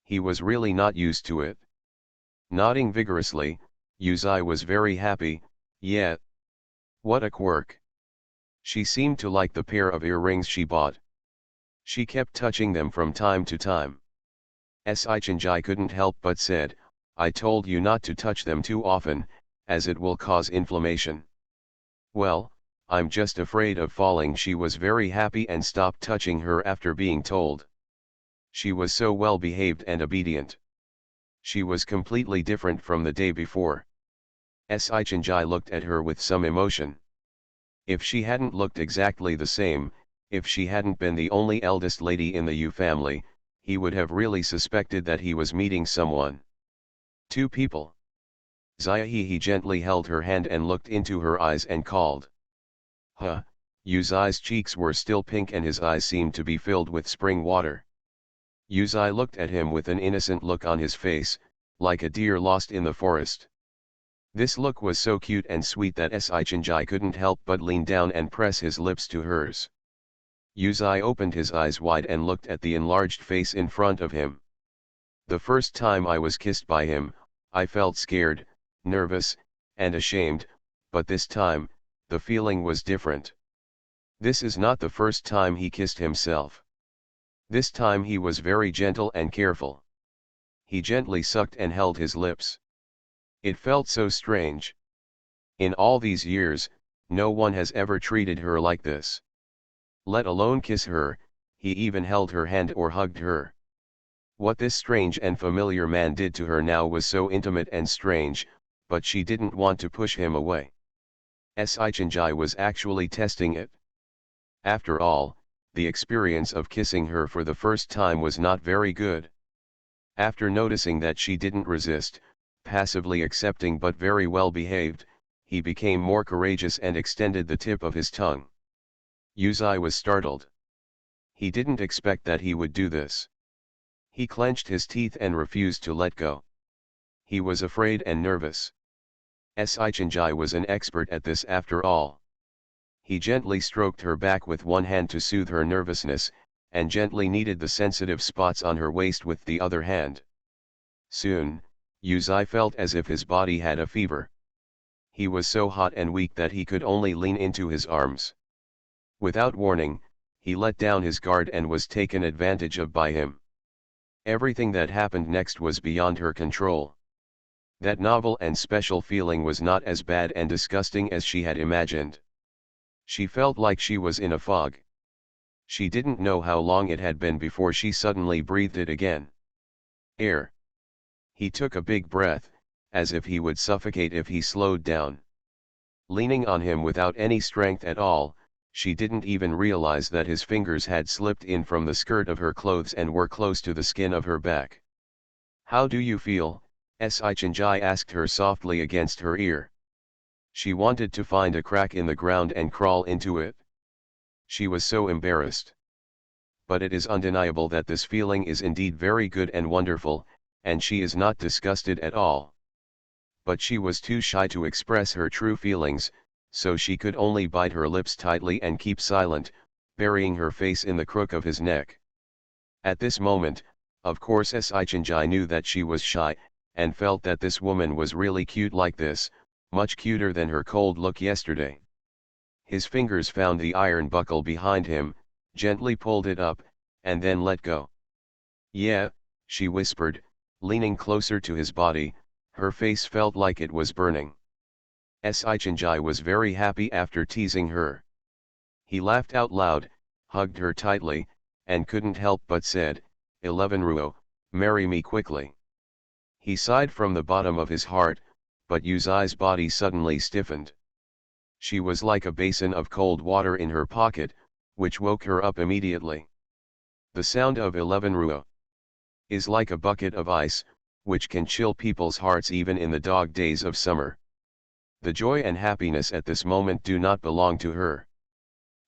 He was really not used to it. Nodding vigorously, Yuzai was very happy. "Yeah. What a quirk." She seemed to like the pair of earrings she bought. She kept touching them from time to time. Sichinjai couldn't help but said, "I told you not to touch them too often, as it will cause inflammation." "Well, I'm just afraid of falling." She was very happy and stopped touching her after being told. She was so well behaved and obedient. She was completely different from the day before. Sichinjai looked at her with some emotion. If she hadn't looked exactly the same, if she hadn't been the only eldest lady in the Yu family, he would have really suspected that he was meeting someone. Two people. Zia. He gently held her hand and looked into her eyes and called. "Huh." Yuzai's cheeks were still pink and his eyes seemed to be filled with spring water. Yuzai looked at him with an innocent look on his face, like a deer lost in the forest. This look was so cute and sweet that Sichinjai couldn't help but lean down and press his lips to hers. Yuzai opened his eyes wide and looked at the enlarged face in front of him. "The first time I was kissed by him, I felt scared, nervous, and ashamed, but this time, the feeling was different. This is not the first time he kissed himself. This time he was very gentle and careful. He gently sucked and held his lips. It felt so strange. In all these years, no one has ever treated her like this. Let alone kiss her, he even held her hand or hugged her. What this strange and familiar man did to her now was so intimate and strange, but she didn't want to push him away. Sichinjai was actually testing it. After all, the experience of kissing her for the first time was not very good. After noticing that she didn't resist, passively accepting but very well behaved, he became more courageous and extended the tip of his tongue. Yuzai was startled. He didn't expect that he would do this. He clenched his teeth and refused to let go. He was afraid and nervous. Sichinjai was an expert at this after all. He gently stroked her back with one hand to soothe her nervousness, and gently kneaded the sensitive spots on her waist with the other hand. Soon, Yuzai felt as if his body had a fever. He was so hot and weak that he could only lean into his arms. Without warning, he let down his guard and was taken advantage of by him. Everything that happened next was beyond her control. That novel and special feeling was not as bad and disgusting as she had imagined. She felt like she was in a fog. She didn't know how long it had been before she suddenly breathed it again. Air. He took a big breath, as if he would suffocate if he slowed down. Leaning on him without any strength at all, she didn't even realize that his fingers had slipped in from the skirt of her clothes and were close to the skin of her back. "How do you feel?" Sichinjai asked her softly against her ear. She wanted to find a crack in the ground and crawl into it. She was so embarrassed. But it is undeniable that this feeling is indeed very good and wonderful, and she is not disgusted at all. But she was too shy to express her true feelings, so she could only bite her lips tightly and keep silent, burying her face in the crook of his neck. At this moment, of course Sichinjai knew that she was shy, and felt that this woman was really cute like this, much cuter than her cold look yesterday. His fingers found the iron buckle behind him, gently pulled it up, and then let go. "Yeah," she whispered, leaning closer to his body. Her face felt like it was burning. Sichinjai was very happy after teasing her. He laughed out loud, hugged her tightly, and couldn't help but said, "11 Ruo, marry me quickly." He sighed from the bottom of his heart, but Yuzai's body suddenly stiffened. She was like a basin of cold water in her pocket, which woke her up immediately. The sound of 11 ruo is like a bucket of ice, which can chill people's hearts even in the dog days of summer. The joy and happiness at this moment do not belong to her.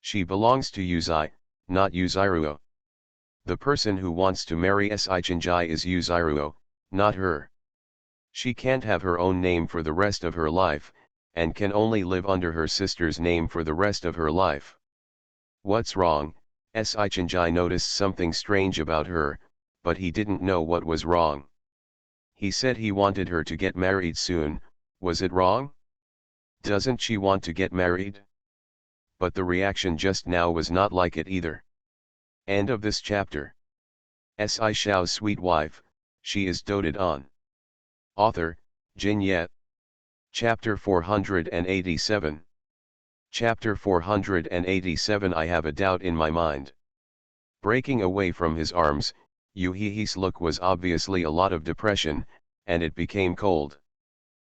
She belongs to Yuzai, not Yuzairuo. The person who wants to marry Sichinjai is Yuzairuo, not her. She can't have her own name for the rest of her life, and can only live under her sister's name for the rest of her life. What's wrong? Sichinjai noticed something strange about her, but he didn't know what was wrong. He said he wanted her to get married soon. Was it wrong? Doesn't she want to get married? But the reaction just now was not like it either. End of this chapter. Shao's sweet wife, she is doted on. Author, Jin Yet. Chapter 487. Chapter 487. I have a doubt in my mind. Breaking away from his arms, Yu He's look was obviously a lot of depression, and it became cold.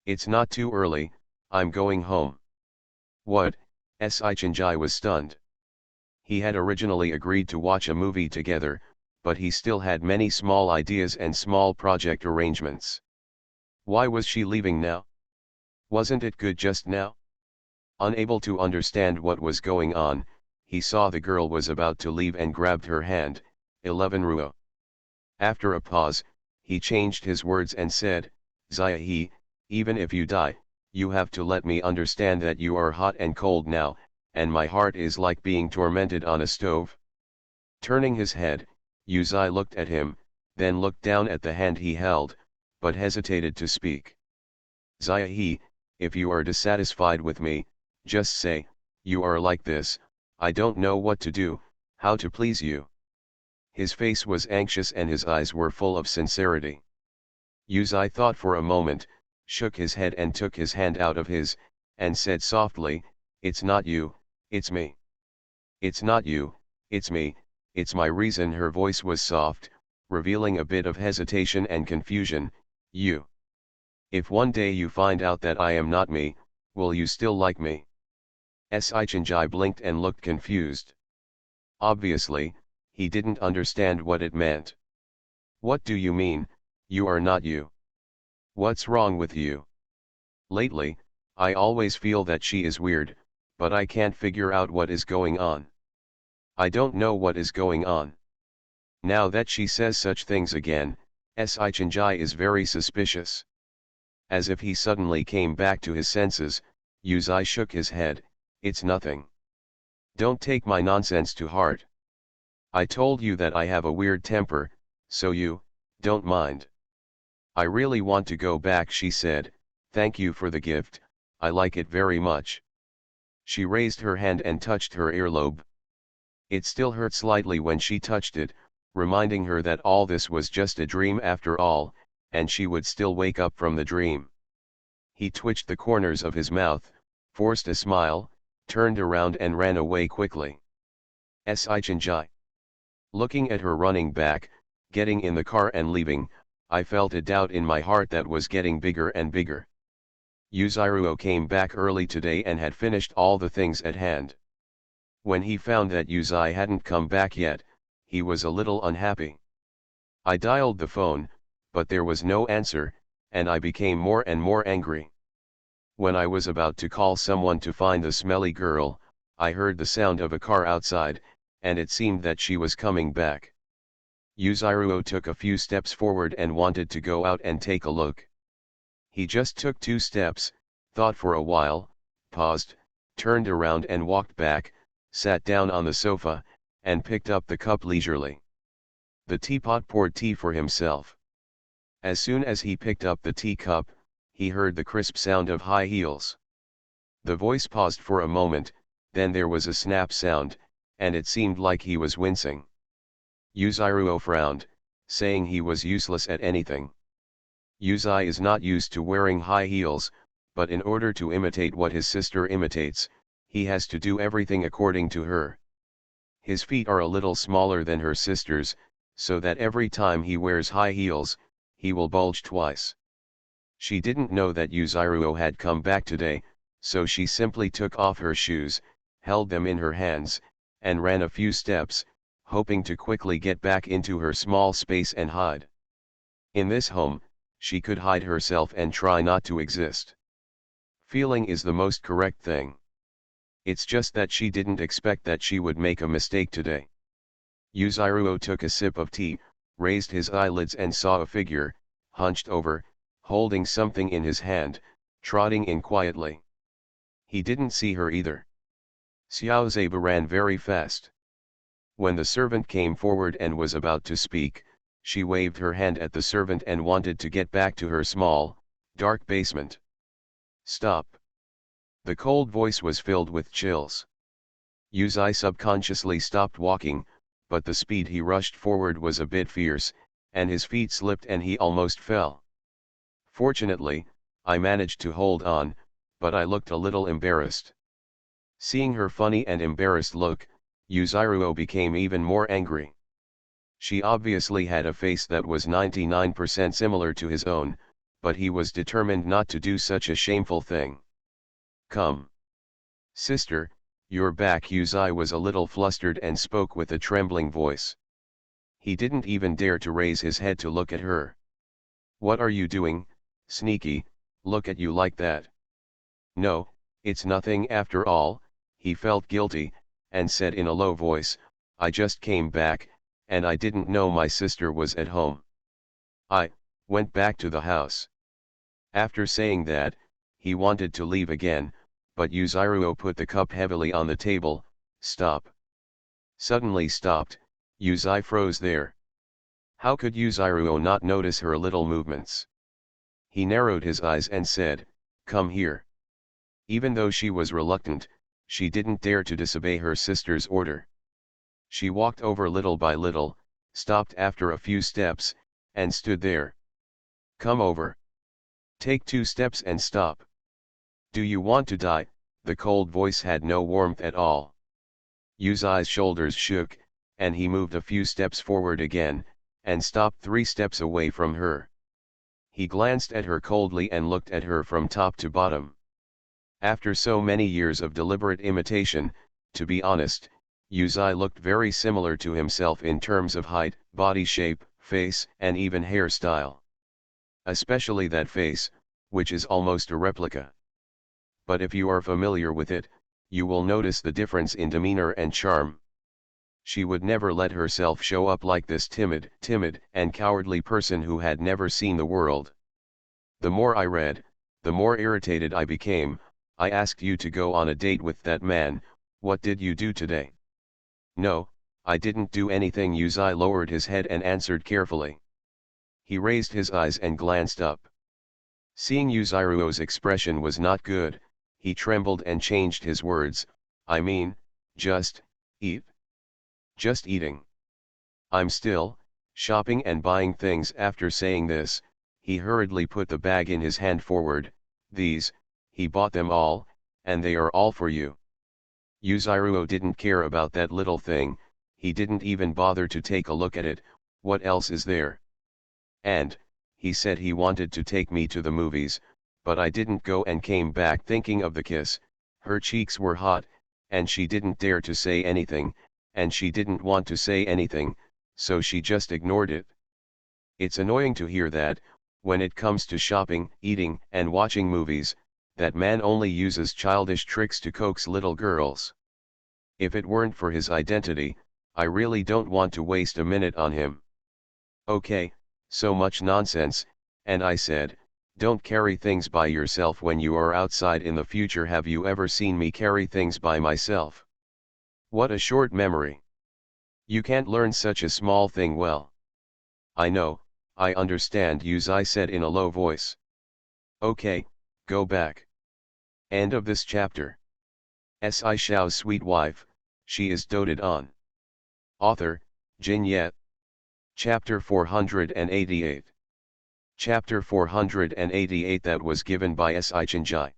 It's not too early, I'm going home. What? Sichinjai was stunned. He had originally agreed to watch a movie together, but he still had many small ideas and small project arrangements. Why was she leaving now? Wasn't it good just now? Unable to understand what was going on, he saw the girl was about to leave and grabbed her hand. 11 ruo. After a pause, he changed his words and said, Zai, even if you die, you have to let me understand that you are hot and cold now, and my heart is like being tormented on a stove. Turning his head, Yuzai looked at him, then looked down at the hand he held, but hesitated to speak. Zai, if you are dissatisfied with me, just say, you are like this, I don't know what to do, how to please you. His face was anxious and his eyes were full of sincerity. Yuzai thought for a moment, shook his head and took his hand out of his, and said softly, it's not you, it's me. It's not you, it's me, it's my reason. Her voice was soft, revealing a bit of hesitation and confusion. You. If one day you find out that I am not me, will you still like me? Sichinjai blinked and looked confused. Obviously, he didn't understand what it meant. What do you mean, you are not you? What's wrong with you? Lately, I always feel that she is weird, but I can't figure out what is going on. I don't know what is going on. Now that she says such things again, Sichinjai is very suspicious. As if he suddenly came back to his senses, Yuzai shook his head, it's nothing. Don't take my nonsense to heart. I told you that I have a weird temper, so you, don't mind. I really want to go back, she said, thank you for the gift, I like it very much. She raised her hand and touched her earlobe. It still hurt slightly when she touched it, reminding her that all this was just a dream after all, and she would still wake up from the dream. He twitched the corners of his mouth, forced a smile, turned around and ran away quickly. Sichinjai. Looking at her running back, getting in the car and leaving, I felt a doubt in my heart that was getting bigger and bigger. Yuzairuo came back early today and had finished all the things at hand. When he found that Yuzai hadn't come back yet, he was a little unhappy. I dialed the phone, but there was no answer, and I became more and more angry. When I was about to call someone to find the smelly girl, I heard the sound of a car outside, and it seemed that she was coming back. Yuzairuo took a few steps forward and wanted to go out and take a look. He just took 2 steps, thought for a while, paused, turned around and walked back, sat down on the sofa, and picked up the cup leisurely. The teapot poured tea for himself. As soon as he picked up the teacup, he heard the crisp sound of high heels. The voice paused for a moment, then there was a snap sound, and it seemed like he was wincing. Yuzairuo frowned, saying he was useless at anything. Yuzai is not used to wearing high heels, but in order to imitate what his sister imitates, he has to do everything according to her. His feet are a little smaller than her sister's, so that every time he wears high heels, he will bulge twice. She didn't know that Yuzairuo had come back today, so she simply took off her shoes, held them in her hands, and ran a few steps, hoping to quickly get back into her small space and hide. In this home, she could hide herself and try not to exist. Feeling is the most correct thing. It's just that she didn't expect that she would make a mistake today. Yuzuru took a sip of tea, raised his eyelids and saw a figure, hunched over, holding something in his hand, trotting in quietly. He didn't see her either. Xiao Zeba ran very fast. When the servant came forward and was about to speak, she waved her hand at the servant and wanted to get back to her small, dark basement. Stop. The cold voice was filled with chills. Yuzai subconsciously stopped walking, but the speed he rushed forward was a bit fierce, and his feet slipped and he almost fell. Fortunately, I managed to hold on, but I looked a little embarrassed. Seeing her funny and embarrassed look, Yuzuru became even more angry. She obviously had a face that was 99% similar to his own, but he was determined not to do such a shameful thing. Come. Sister, you're back. Yuzai was a little flustered and spoke with a trembling voice. He didn't even dare to raise his head to look at her. What are you doing, sneaky, look at you like that? No, it's nothing after all, he felt guilty, and said in a low voice, I just came back, and I didn't know my sister was at home. I went back to the house. After saying that, he wanted to leave again, but Yuzuru put the cup heavily on the table. Stop. Suddenly stopped, Yuzai froze there. How could Yuzuru not notice her little movements? He narrowed his eyes and said, come here. Even though she was reluctant, she didn't dare to disobey her sister's order. She walked over little by little, stopped after a few steps, and stood there. Come over. Take 2 steps and stop. Do you want to die? The cold voice had no warmth at all. Yuzai's shoulders shook, and he moved a few steps forward again, and stopped 3 steps away from her. He glanced at her coldly and looked at her from top to bottom. After so many years of deliberate imitation, to be honest, Yuzai looked very similar to himself in terms of height, body shape, face, and even hairstyle. Especially that face, which is almost a replica. But if you are familiar with it, you will notice the difference in demeanor and charm. She would never let herself show up like this timid and cowardly person who had never seen the world. The more I read, the more irritated I became. I asked you to go on a date with that man. What did you do today? No, I didn't do anything. Yuzai lowered his head and answered carefully. He raised his eyes and glanced up. Seeing Yuzuru's expression was not good, he trembled and changed his words. I mean, just eat. Just eating. I'm still shopping and buying things. After saying this, he hurriedly put the bag in his hand forward. These, he bought them all, and they are all for you. Yuzuru didn't care about that little thing, he didn't even bother to take a look at it. What else is there? And, he said he wanted to take me to the movies, but I didn't go and came back thinking of the kiss. Her cheeks were hot, and she didn't dare to say anything, and she didn't want to say anything, so she just ignored it. It's annoying to hear that, when it comes to shopping, eating, and watching movies, that man only uses childish tricks to coax little girls. If it weren't for his identity, I really don't want to waste a minute on him. Okay, so much nonsense, and I said, don't carry things by yourself when you are outside in the future. Have you ever seen me carry things by myself? What a short memory. You can't learn such a small thing well. I know, I understand, Yuzai said in a low voice. Okay, go back. End of this chapter. Shao's sweet wife, she is doted on. Author, Jin Yet. Chapter 488. Chapter 488 that was given by Chinjai.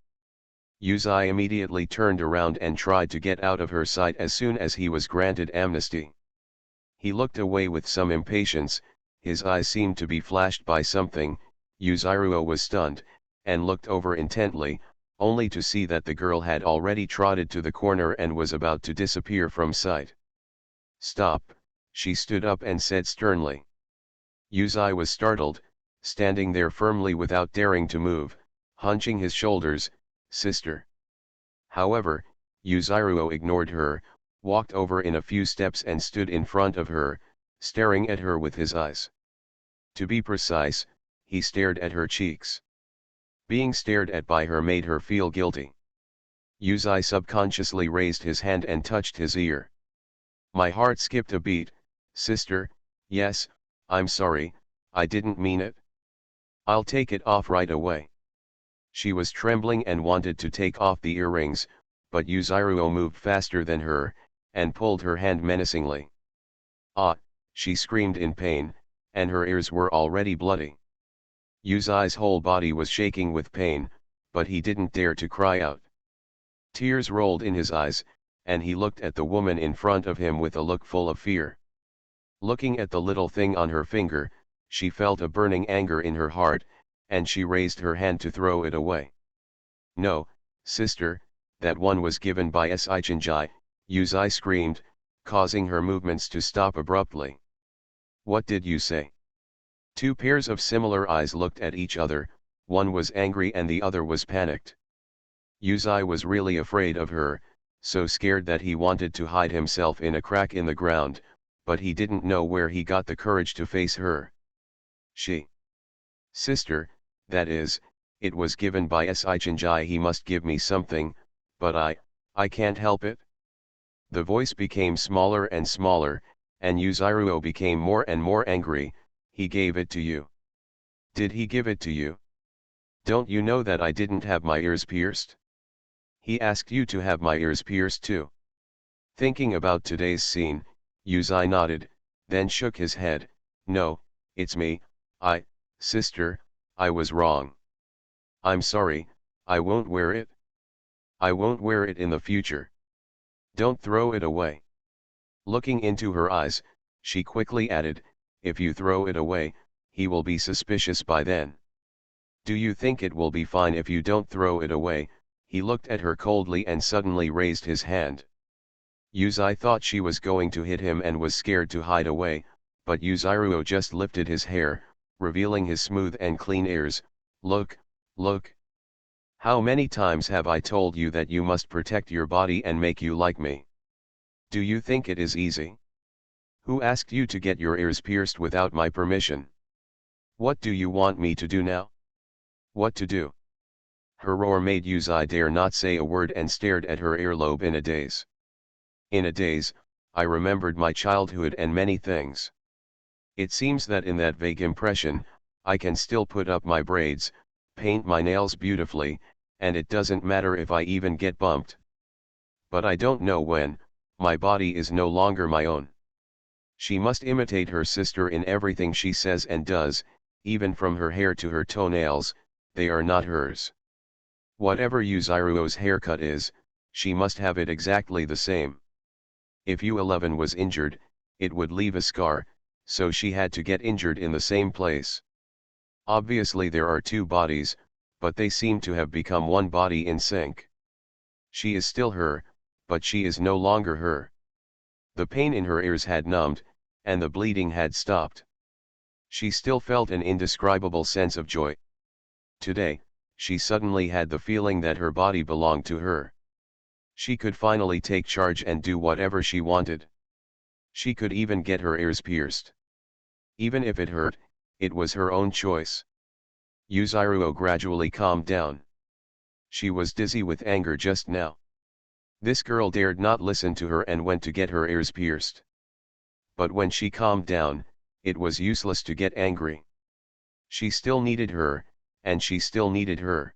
Yuzai immediately turned around and tried to get out of her sight as soon as he was granted amnesty. He looked away with some impatience, his eyes seemed to be flashed by something. Yuzuru was stunned, and looked over intently, only to see that the girl had already trotted to the corner and was about to disappear from sight. "Stop," she stood up and said sternly. Yuzai was startled, standing there firmly without daring to move, hunching his shoulders. "Sister." However, Yuzairuo ignored her, walked over in a few steps and stood in front of her, staring at her with his eyes. To be precise, he stared at her cheeks. Being stared at by her made her feel guilty. Yuzai subconsciously raised his hand and touched his ear. "My heart skipped a beat. Sister, yes, I'm sorry, I didn't mean it. I'll take it off right away." She was trembling and wanted to take off the earrings, but Yuzairuo moved faster than her, and pulled her hand menacingly. "Ah!" she screamed in pain, and her ears were already bloody. Yuzai's whole body was shaking with pain, but he didn't dare to cry out. Tears rolled in his eyes, and he looked at the woman in front of him with a look full of fear. Looking at the little thing on her finger, she felt a burning anger in her heart, and she raised her hand to throw it away. "No, sister, that one was given by Sichinjai," Yuzai screamed, causing her movements to stop abruptly. "What did you say?" Two pairs of similar eyes looked at each other, one was angry and the other was panicked. Yuzai was really afraid of her, so scared that he wanted to hide himself in a crack in the ground, but he didn't know where he got the courage to face her. "Sister, that is, it was given by Sichinjai. He must give me something, but I can't help it." The voice became smaller and smaller, and Yuzairuo became more and more angry. "He gave it to you." "Did he give it to you? Don't you know that I didn't have my ears pierced?" "He asked you to have my ears pierced too." Thinking about today's scene, Yuzai nodded, then shook his head. "No, it's me, sister, I was wrong. I'm sorry, I won't wear it. I won't wear it in the future. Don't throw it away." Looking into her eyes, she quickly added, "If you throw it away, he will be suspicious by then." "Do you think it will be fine if you don't throw it away?" He looked at her coldly and suddenly raised his hand. Yuzai thought she was going to hit him and was scared to hide away, but Yuzairuo just lifted his hair, revealing his smooth and clean ears. Look, look. How many times have I told you that you must protect your body and make you like me? Do you think it is easy? Who asked you to get your ears pierced without my permission? What do you want me to do now?" "What to do?" Her roar made Yuzai dare not say a word and stared at her earlobe in a daze. "In a daze, I remembered my childhood and many things. It seems that in that vague impression, I can still put up my braids, paint my nails beautifully, and it doesn't matter if I even get bumped. But I don't know when, my body is no longer my own." She must imitate her sister in everything she says and does, even from her hair to her toenails. They are not hers. Whatever Yuzairuo's haircut is, she must have it exactly the same. If U11 was injured, it would leave a scar, so she had to get injured in the same place. Obviously there are two bodies, but they seem to have become one body in sync. She is still her, but she is no longer her. The pain in her ears had numbed, and the bleeding had stopped. She still felt an indescribable sense of joy. Today, she suddenly had the feeling that her body belonged to her. She could finally take charge and do whatever she wanted. She could even get her ears pierced. Even if it hurt, it was her own choice. Yuzairuo gradually calmed down. She was dizzy with anger just now. This girl dared not listen to her and went to get her ears pierced. But when she calmed down, it was useless to get angry. She still needed her, and she still needed her.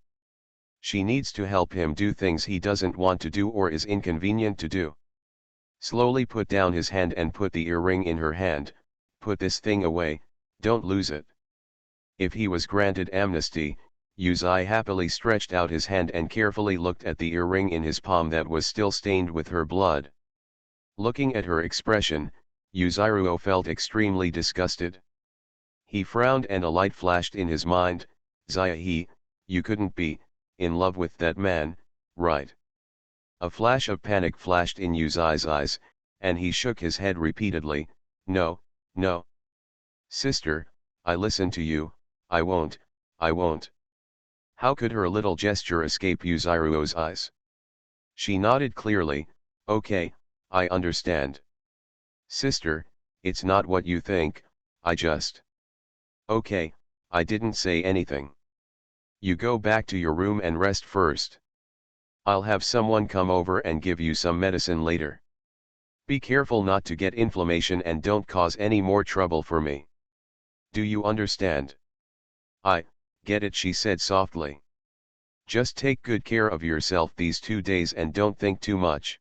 She needs to help him do things he doesn't want to do or is inconvenient to do. Slowly put down his hand and put the earring in her hand. "Put this thing away, don't lose it." If he was granted amnesty, Yuzai happily stretched out his hand and carefully looked at the earring in his palm that was still stained with her blood. Looking at her expression, Yuzairuo felt extremely disgusted. He frowned and a light flashed in his mind. "Zaihe, you couldn't be in love with that man, right? A flash of panic flashed in Yuzai's eyes, and he shook his head repeatedly, no, no. Sister, I listen to you, I won't, I won't. How could her little gesture escape Yuzairuo's eyes? She nodded clearly, okay, I understand. Sister, it's not what you think, I just. Okay, I didn't say anything. You go back to your room and rest first. I'll have someone come over and give you some medicine later. Be careful not to get inflammation and don't cause any more trouble for me. Do you understand? I get it, she said softly. Just take good care of yourself these 2 days and don't think too much.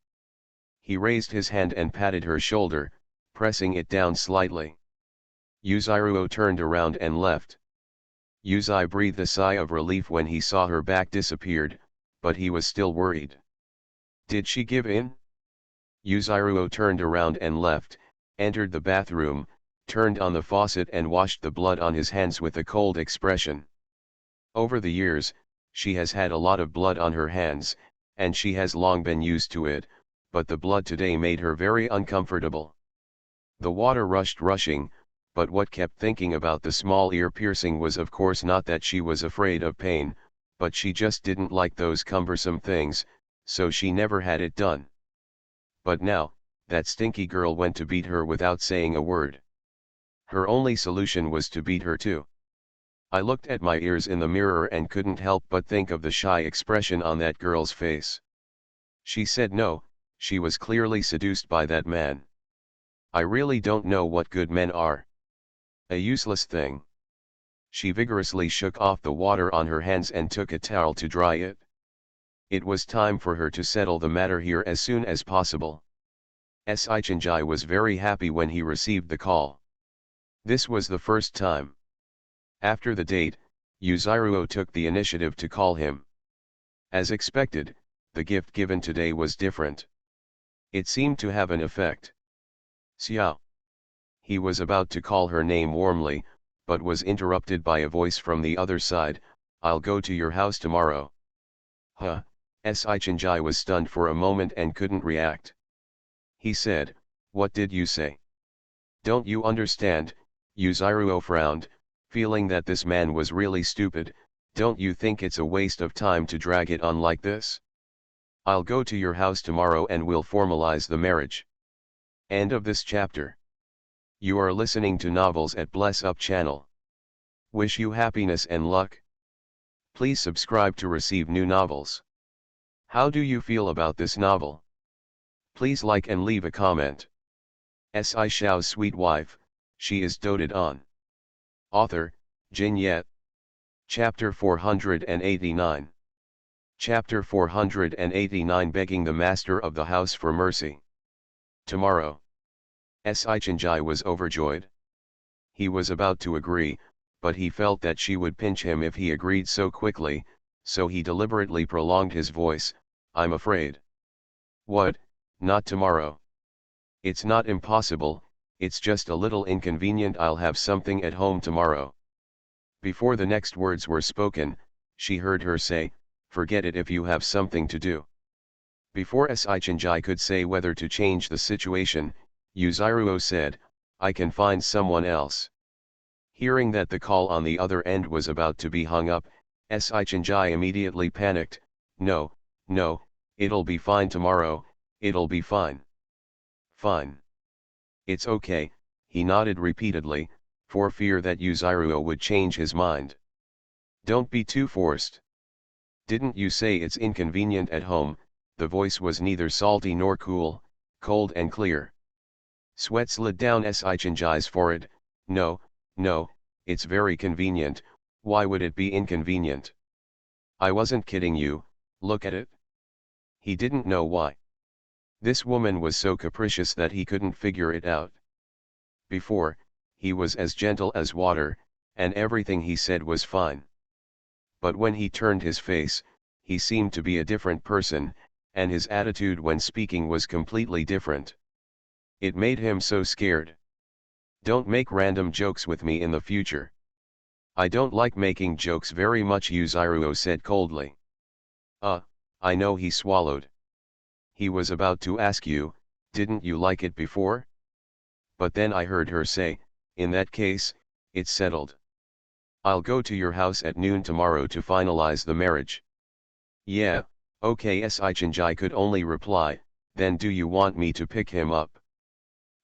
He raised his hand and patted her shoulder, pressing it down slightly. Yuzairuo turned around and left. Yuzai breathed a sigh of relief when he saw her back disappeared, but he was still worried. Did she give in? Yuzairuo turned around and left, entered the bathroom, turned on the faucet and washed the blood on his hands with a cold expression. Over the years, she has had a lot of blood on her hands, and she has long been used to it, but the blood today made her very uncomfortable. The water rushed rushing, but what kept thinking about the small ear piercing was of course not that she was afraid of pain, but she just didn't like those cumbersome things, so she never had it done. But now, that stinky girl went to beat her without saying a word. Her only solution was to beat her too. I looked at my ears in the mirror and couldn't help but think of the shy expression on that girl's face. She said no, she was clearly seduced by that man. I really don't know what good men are. A useless thing. She vigorously shook off the water on her hands and took a towel to dry it. It was time for her to settle the matter here as soon as possible. Sichinjai was very happy when he received the call. This was the first time. After the date, Yuzairuo took the initiative to call him. As expected, the gift given today was different. It seemed to have an effect. Xiao. He was about to call her name warmly, but was interrupted by a voice from the other side, I'll go to your house tomorrow. Huh, Sichinjai was stunned for a moment and couldn't react. He said, what did you say? Don't you understand? Yuzairuo frowned, feeling that this man was really stupid. Don't you think it's a waste of time to drag it on like this? I'll go to your house tomorrow and we'll formalize the marriage. End of this chapter. You are listening to Novels at Bless Up channel. Wish you happiness and luck. Please subscribe to receive new novels. How do you feel about this novel? Please like and leave a comment. Shao's sweet wife, she is doted on. Author, Jin Yet. Chapter 489. Chapter 489, begging the master of the house for mercy. Tomorrow. Sichinjai was overjoyed. He was about to agree, but he felt that she would pinch him if he agreed so quickly, so he deliberately prolonged his voice, I'm afraid. What, not tomorrow? It's not impossible, it's just a little inconvenient. I'll have something at home tomorrow. Before the next words were spoken, she heard her say, forget it if you have something to do. Before Sichinjai could say whether to change the situation, Yuzairuo said, I can find someone else. Hearing that the call on the other end was about to be hung up, Sichinjai immediately panicked, no, no, it'll be fine tomorrow, it'll be fine. Fine. It's okay, he nodded repeatedly, for fear that Yuzairuo would change his mind. Don't be too forced. Didn't you say it's inconvenient at home? The voice was neither salty nor cool, cold and clear. Sweat slid down Sichinjai's forehead. No, no, it's very convenient, why would it be inconvenient? I wasn't kidding you, look at it. He didn't know why. This woman was so capricious that he couldn't figure it out. Before, he was as gentle as water, and everything he said was fine. But when he turned his face, he seemed to be a different person, and his attitude when speaking was completely different. It made him so scared. Don't make random jokes with me in the future. I don't like making jokes very much, Yuzairuo said coldly. Uh, I know, he swallowed. He was about to ask you, didn't you like it before? But then I heard her say, in that case, it's settled. I'll go to your house at noon tomorrow to finalize the marriage. Yeah, okay. Sichinjai could only reply, then do you want me to pick him up?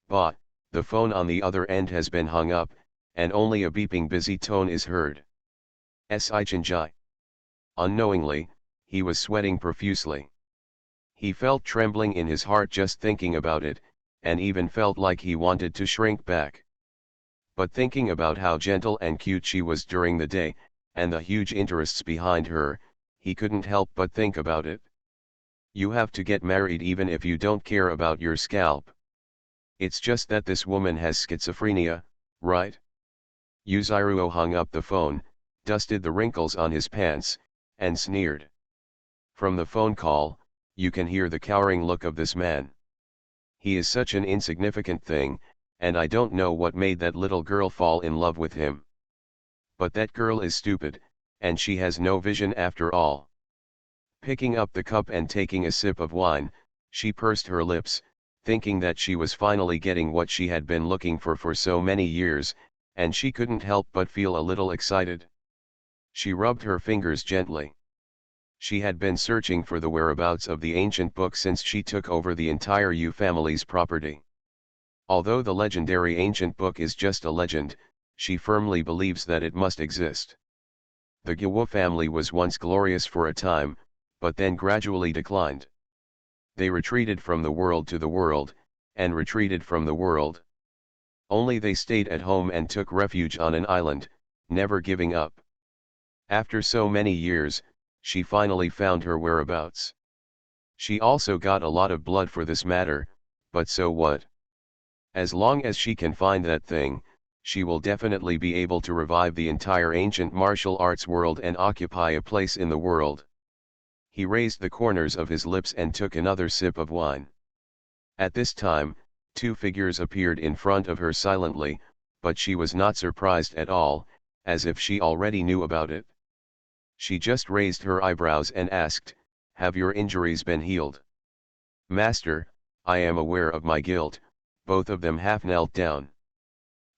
But, the phone on the other end has been hung up, and only a beeping busy tone is heard. Sichinjai. Unknowingly, he was sweating profusely. He felt trembling in his heart just thinking about it, and even felt like he wanted to shrink back. But thinking about how gentle and cute she was during the day, and the huge interests behind her, he couldn't help but think about it. You have to get married even if you don't care about your scalp. It's just that this woman has schizophrenia, right? Yuzuru hung up the phone, dusted the wrinkles on his pants, and sneered. From the phone call, you can hear the cowering look of this man. He is such an insignificant thing, and I don't know what made that little girl fall in love with him. But that girl is stupid, and she has no vision after all. Picking up the cup and taking a sip of wine, she pursed her lips, thinking that she was finally getting what she had been looking for so many years, and she couldn't help but feel a little excited. She rubbed her fingers gently. She had been searching for the whereabouts of the ancient book since she took over the entire Yu family's property. Although the legendary ancient book is just a legend, she firmly believes that it must exist. The Gyu family was once glorious for a time, but then gradually declined. They retreated from the world to the world, and retreated from the world. Only they stayed at home and took refuge on an island, never giving up. After so many years, she finally found her whereabouts. She also got a lot of blood for this matter, but so what? As long as she can find that thing, she will definitely be able to revive the entire ancient martial arts world and occupy a place in the world. He raised the corners of his lips and took another sip of wine. At this time, two figures appeared in front of her silently, but she was not surprised at all, as if she already knew about it. She just raised her eyebrows and asked, "Have your injuries been healed?" "Master, I am aware of my guilt." Both of them half knelt down.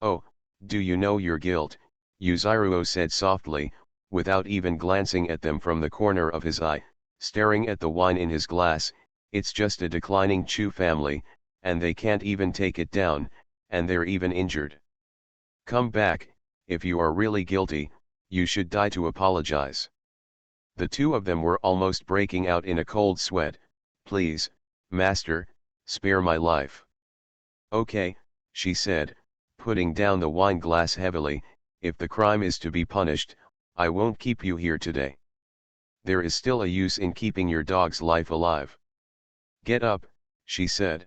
"Oh, do you know your guilt?" Yuzuru said softly, without even glancing at them from the corner of his eye, staring at the wine in his glass. "It's just a declining Chu family, and they can't even take it down, and they're even injured. Come back, if you are really guilty, you should die to apologize." The two of them were almost breaking out in a cold sweat. "Please, master, spare my life." "Okay," she said, putting down the wine glass heavily, "if the crime is to be punished, I won't keep you here today. There is still a use in keeping your dog's life alive. Get up," she said.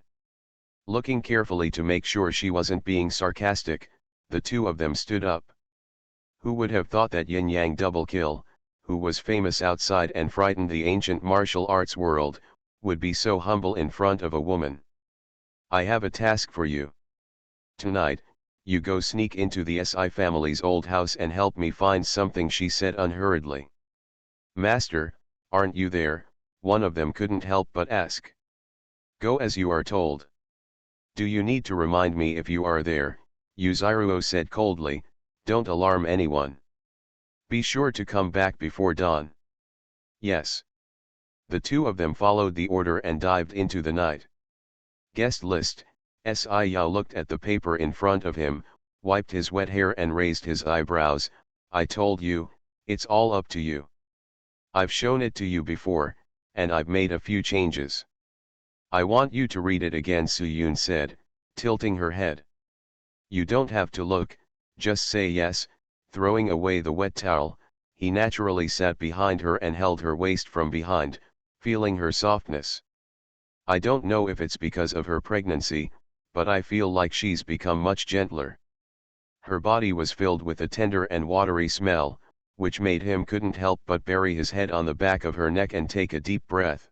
Looking carefully to make sure she wasn't being sarcastic, the two of them stood up. Who would have thought that Yin Yang Double Kill, who was famous outside and frightened the ancient martial arts world, would be so humble in front of a woman? "I have a task for you. Tonight, you go sneak into the Si family's old house and help me find something," she said unhurriedly. "Master, aren't you there?" one of them couldn't help but ask. "Go as you are told." "Do you need to remind me if you are there?" Yuzuru said coldly. "Don't alarm anyone. Be sure to come back before dawn." "Yes." The two of them followed the order and dived into the night. Guest list. Si Yao looked at the paper in front of him, wiped his wet hair and raised his eyebrows. "I told you, it's all up to you. I've shown it to you before, and I've made a few changes." "I want you to read it again," Suyun said, tilting her head. "You don't have to look, just say yes." Throwing away the wet towel, he naturally sat behind her and held her waist from behind, feeling her softness. "I don't know if it's because of her pregnancy, but I feel like she's become much gentler." Her body was filled with a tender and watery smell, which made him couldn't help but bury his head on the back of her neck and take a deep breath.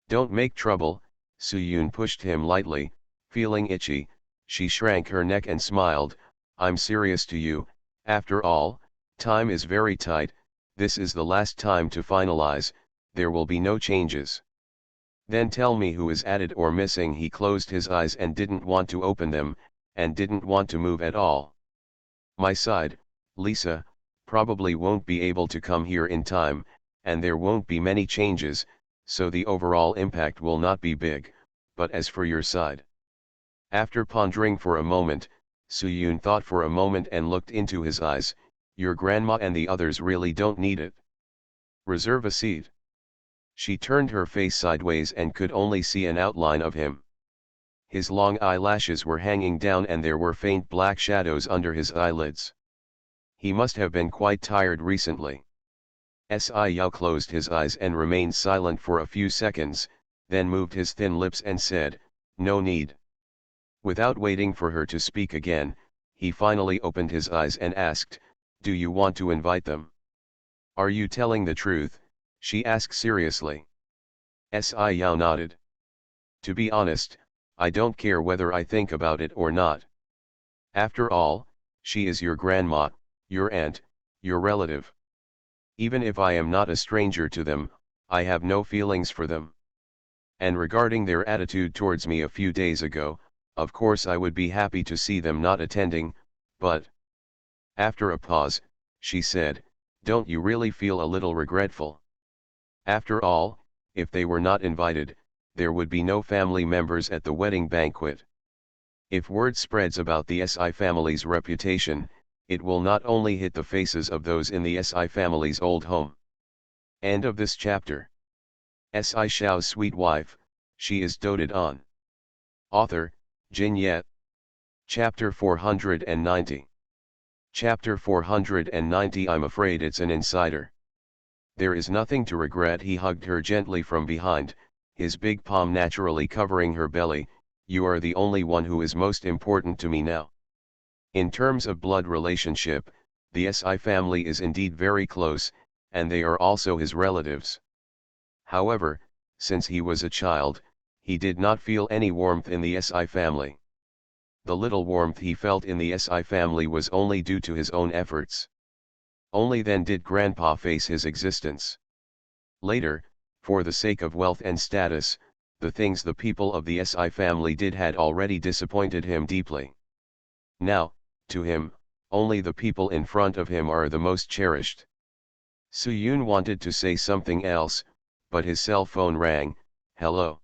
"Don't make trouble." Suyun pushed him lightly, feeling itchy. She shrank her neck and smiled. "I'm serious to you. After all, time is very tight. This is the last time to finalize, there will be no changes. Then tell me who is added or missing. He closed his eyes and didn't want to open them, and didn't want to move at all. My side, Lisa, probably won't be able to come here in time, and there won't be many changes, so the overall impact will not be big, but as for your side. After pondering for a moment, Soo-yoon thought for a moment and looked into his eyes. Your grandma and the others really don't need it. Reserve a seat. She turned her face sideways and could only see an outline of him. His long eyelashes were hanging down and there were faint black shadows under his eyelids. He must have been quite tired recently. Sci-Yao closed his eyes and remained silent for a few seconds, then moved his thin lips and said, "No need." Without waiting for her to speak again, he finally opened his eyes and asked, "Do you want to invite them?" "Are you telling the truth?" she asked seriously. Sci-Yao nodded. "To be honest, I don't care whether I think about it or not. After all, she is your grandma, your aunt, your relative. Even if I am not a stranger to them, I have no feelings for them. And regarding their attitude towards me a few days ago, of course I would be happy to see them not attending, but..." After a pause, she said, "Don't you really feel a little regretful? After all, if they were not invited, there would be no family members at the wedding banquet. If word spreads about the SI family's reputation, it will not only hit the faces of those in the SI family's old home." End of this chapter. SI Shao's sweet wife, she is doted on. Author, Jin Yet. Chapter 490. Chapter 490. I'm afraid it's an insider. There is nothing to regret. He hugged her gently from behind, his big palm naturally covering her belly. You are the only one who is most important to me now. In terms of blood relationship, the SI family is indeed very close, and they are also his relatives. However, since he was a child, he did not feel any warmth in the SI family. The little warmth he felt in the SI family was only due to his own efforts. Only then did Grandpa face his existence. Later, for the sake of wealth and status, the things the people of the SI family did had already disappointed him deeply. Now, to him, only the people in front of him are the most cherished. Soo-yoon wanted to say something else, but his cell phone rang. Hello.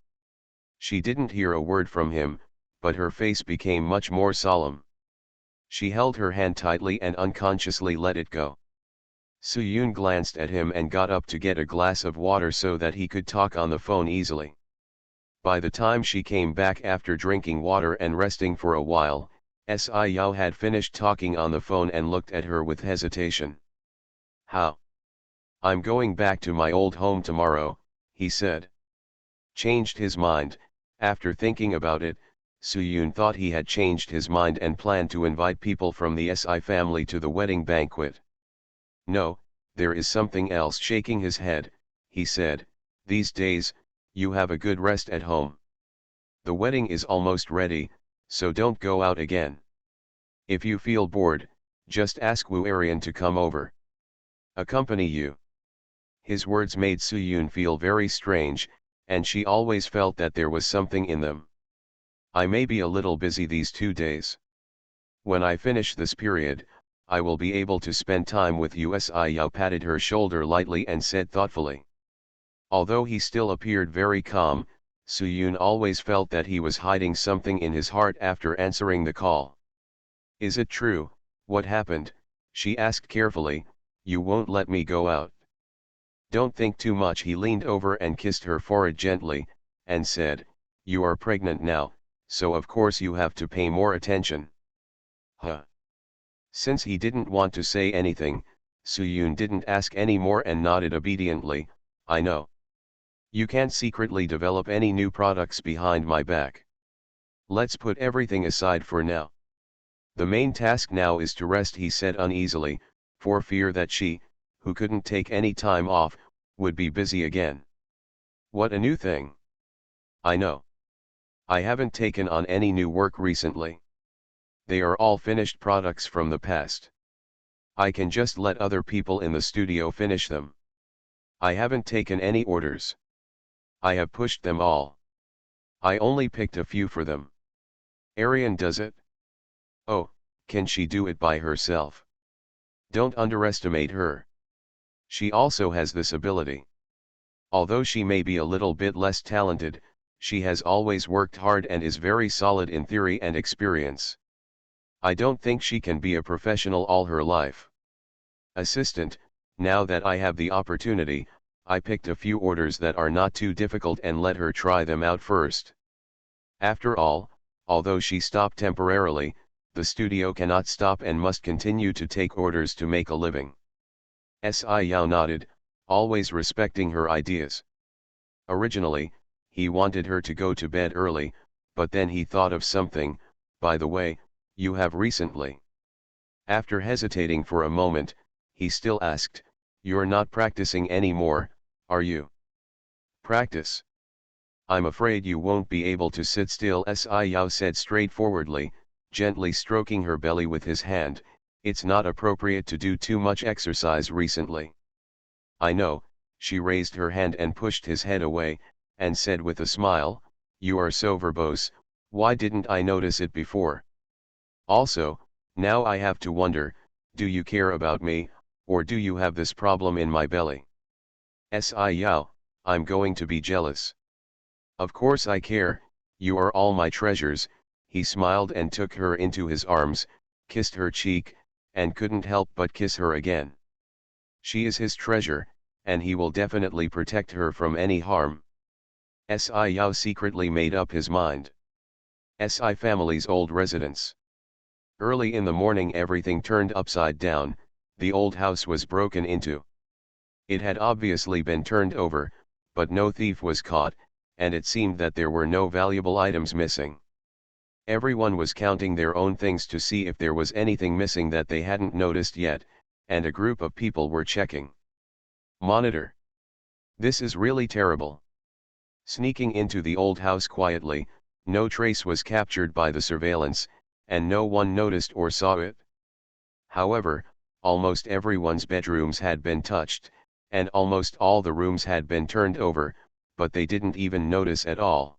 She didn't hear a word from him, but her face became much more solemn. She held her hand tightly and unconsciously let it go. Soo-yoon glanced at him and got up to get a glass of water so that he could talk on the phone easily. By the time she came back after drinking water and resting for a while, Sci-Yao had finished talking on the phone and looked at her with hesitation. "How?" "I'm going back to my old home tomorrow," he said. Changed his mind. After thinking about it, Soo-yoon thought he had changed his mind and planned to invite people from the SI family to the wedding banquet. "No, there is something else." Shaking his head, he said, "These days, you have a good rest at home. The wedding is almost ready, so don't go out again. If you feel bored, just ask Woo Arian to come over. Accompany you." His words made Soo-yoon feel very strange, and she always felt that there was something in them. "I may be a little busy these 2 days. When I finish this period, I will be able to spend time with you." Sci-Yao patted her shoulder lightly and said thoughtfully. Although he still appeared very calm, Soo-yoon always felt that he was hiding something in his heart after answering the call. "Is it true? What happened?" she asked carefully. "You won't let me go out?" "Don't think too much." He leaned over and kissed her forehead gently, and said, "You are pregnant now, so of course you have to pay more attention." Huh. Since he didn't want to say anything, Soo-yoon didn't ask any more and nodded obediently. "I know. You can't secretly develop any new products behind my back. Let's put everything aside for now. The main task now is to rest," he said uneasily, for fear that she, who couldn't take any time off, would be busy again. "What a new thing. I know. I haven't taken on any new work recently. They are all finished products from the past. I can just let other people in the studio finish them. I haven't taken any orders. I have pushed them all. I only picked a few for them. Arian does it? Oh, can she do it by herself? Don't underestimate her. She also has this ability. Although she may be a little bit less talented, she has always worked hard and is very solid in theory and experience. I don't think she can be a professional all her life. Assistant, now that I have the opportunity, I picked a few orders that are not too difficult and let her try them out first. After all, although she stopped temporarily, the studio cannot stop and must continue to take orders to make a living. Sci-Yao nodded, always respecting her ideas. Originally, he wanted her to go to bed early, but then he thought of something. By the way, you have recently. After hesitating for a moment, he still asked, you're not practicing anymore, are you? Practice? I'm afraid you won't be able to sit still, Sci-Yao said straightforwardly, gently stroking her belly with his hand. It's not appropriate to do too much exercise recently. I know, she raised her hand and pushed his head away, and said with a smile, you are so verbose, why didn't I notice it before? Also, now I have to wonder, do you care about me, or do you have this problem in my belly? Sci-Yao, I'm going to be jealous. Of course I care, you are all my treasures, he smiled and took her into his arms, kissed her cheek, and couldn't help but kiss her again. She is his treasure, and he will definitely protect her from any harm. Sci-Yao secretly made up his mind. Sci family's old residence. Early in the morning everything turned upside down, the old house was broken into. It had obviously been turned over, but no thief was caught, and it seemed that there were no valuable items missing. Everyone was counting their own things to see if there was anything missing that they hadn't noticed yet, and a group of people were checking. Monitor. This is really terrible. Sneaking into the old house quietly, no trace was captured by the surveillance, and no one noticed or saw it. However, almost everyone's bedrooms had been touched, and almost all the rooms had been turned over, but they didn't even notice at all.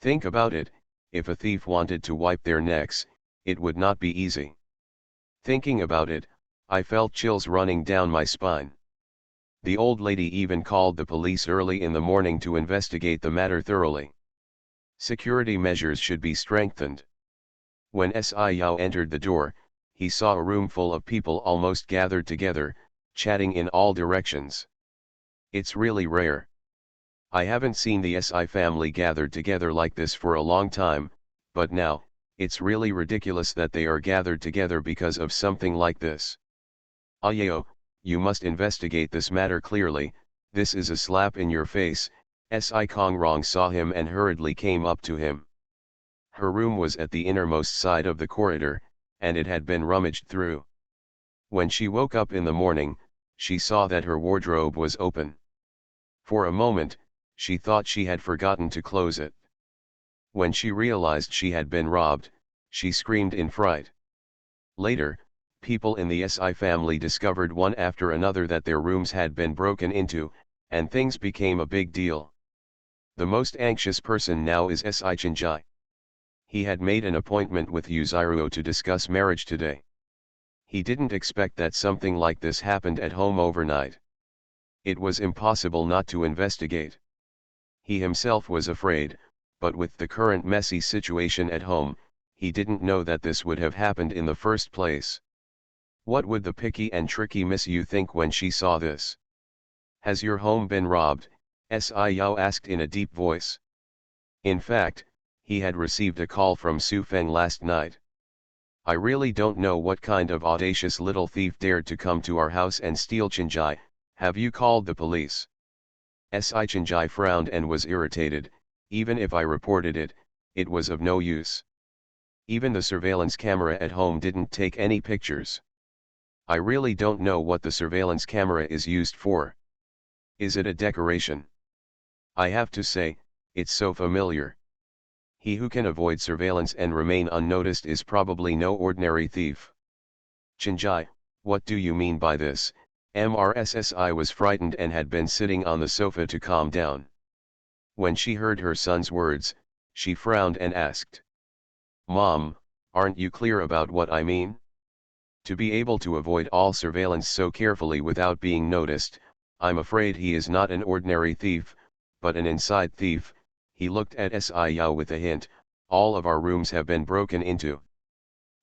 Think about it, if a thief wanted to wipe their necks, it would not be easy. Thinking about it, I felt chills running down my spine. The old lady even called the police early in the morning to investigate the matter thoroughly. Security measures should be strengthened. When Sci-Yao entered the door, he saw a room full of people almost gathered together, chatting in all directions. It's really rare. I haven't seen the Sci family gathered together like this for a long time, but now, it's really ridiculous that they are gathered together because of something like this. Ayao, you must investigate this matter clearly, this is a slap in your face. Sci Kongrong saw him and hurriedly came up to him. Her room was at the innermost side of the corridor, and it had been rummaged through. When she woke up in the morning, she saw that her wardrobe was open. For a moment, she thought she had forgotten to close it. When she realized she had been robbed, she screamed in fright. Later, people in the Sci family discovered one after another that their rooms had been broken into, and things became a big deal. The most anxious person now is Sci Chinjai. He had made an appointment with Yuziruo to discuss marriage today. He didn't expect that something like this happened at home overnight. It was impossible not to investigate. He himself was afraid, but with the current messy situation at home, he didn't know that this would have happened in the first place. What would the picky and tricky Miss Yu think when she saw this? Has your home been robbed? Sci-Yao asked in a deep voice. In fact, he had received a call from Su Feng last night. I really don't know what kind of audacious little thief dared to come to our house and steal Chinjai. Have you called the police? Sci Chinjai frowned and was irritated. Even if I reported it, it was of no use. Even the surveillance camera at home didn't take any pictures. I really don't know what the surveillance camera is used for. Is it a decoration? I have to say, it's so familiar. He who can avoid surveillance and remain unnoticed is probably no ordinary thief. Chinjai, what do you mean by this? Mrssi was frightened and had been sitting on the sofa to calm down. When she heard her son's words, she frowned and asked, "Mom, aren't you clear about what I mean? To be able to avoid all surveillance so carefully without being noticed, I'm afraid he is not an ordinary thief, but an inside thief." He looked at Xiao with a hint, "All of our rooms have been broken into.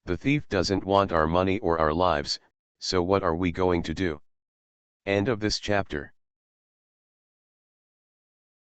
The thief doesn't want our money or our lives, so what are we going to do?" End of this chapter.